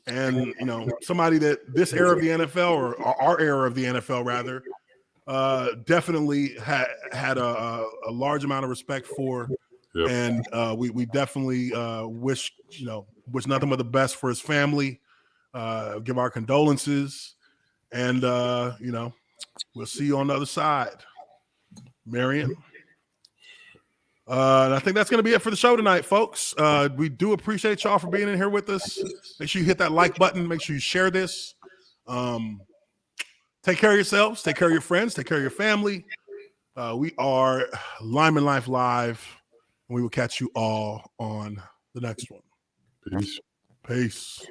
[SPEAKER 1] and you know, somebody that this era of the NFL, or our era of the NFL rather, definitely had a large amount of respect for. Yep. And we definitely wish, you know, Wish nothing but the best for his family. Give our condolences. And, we'll see you on the other side. Marion. And I think that's going to be it for the show tonight, folks. We do appreciate y'all for being in here with us. Make sure you hit that like button. Make sure you share this. Take care of yourselves. Take care of your friends. Take care of your family. We are Lineman Life Live, and we will catch you all on the next one.
[SPEAKER 2] Peace.
[SPEAKER 1] Peace.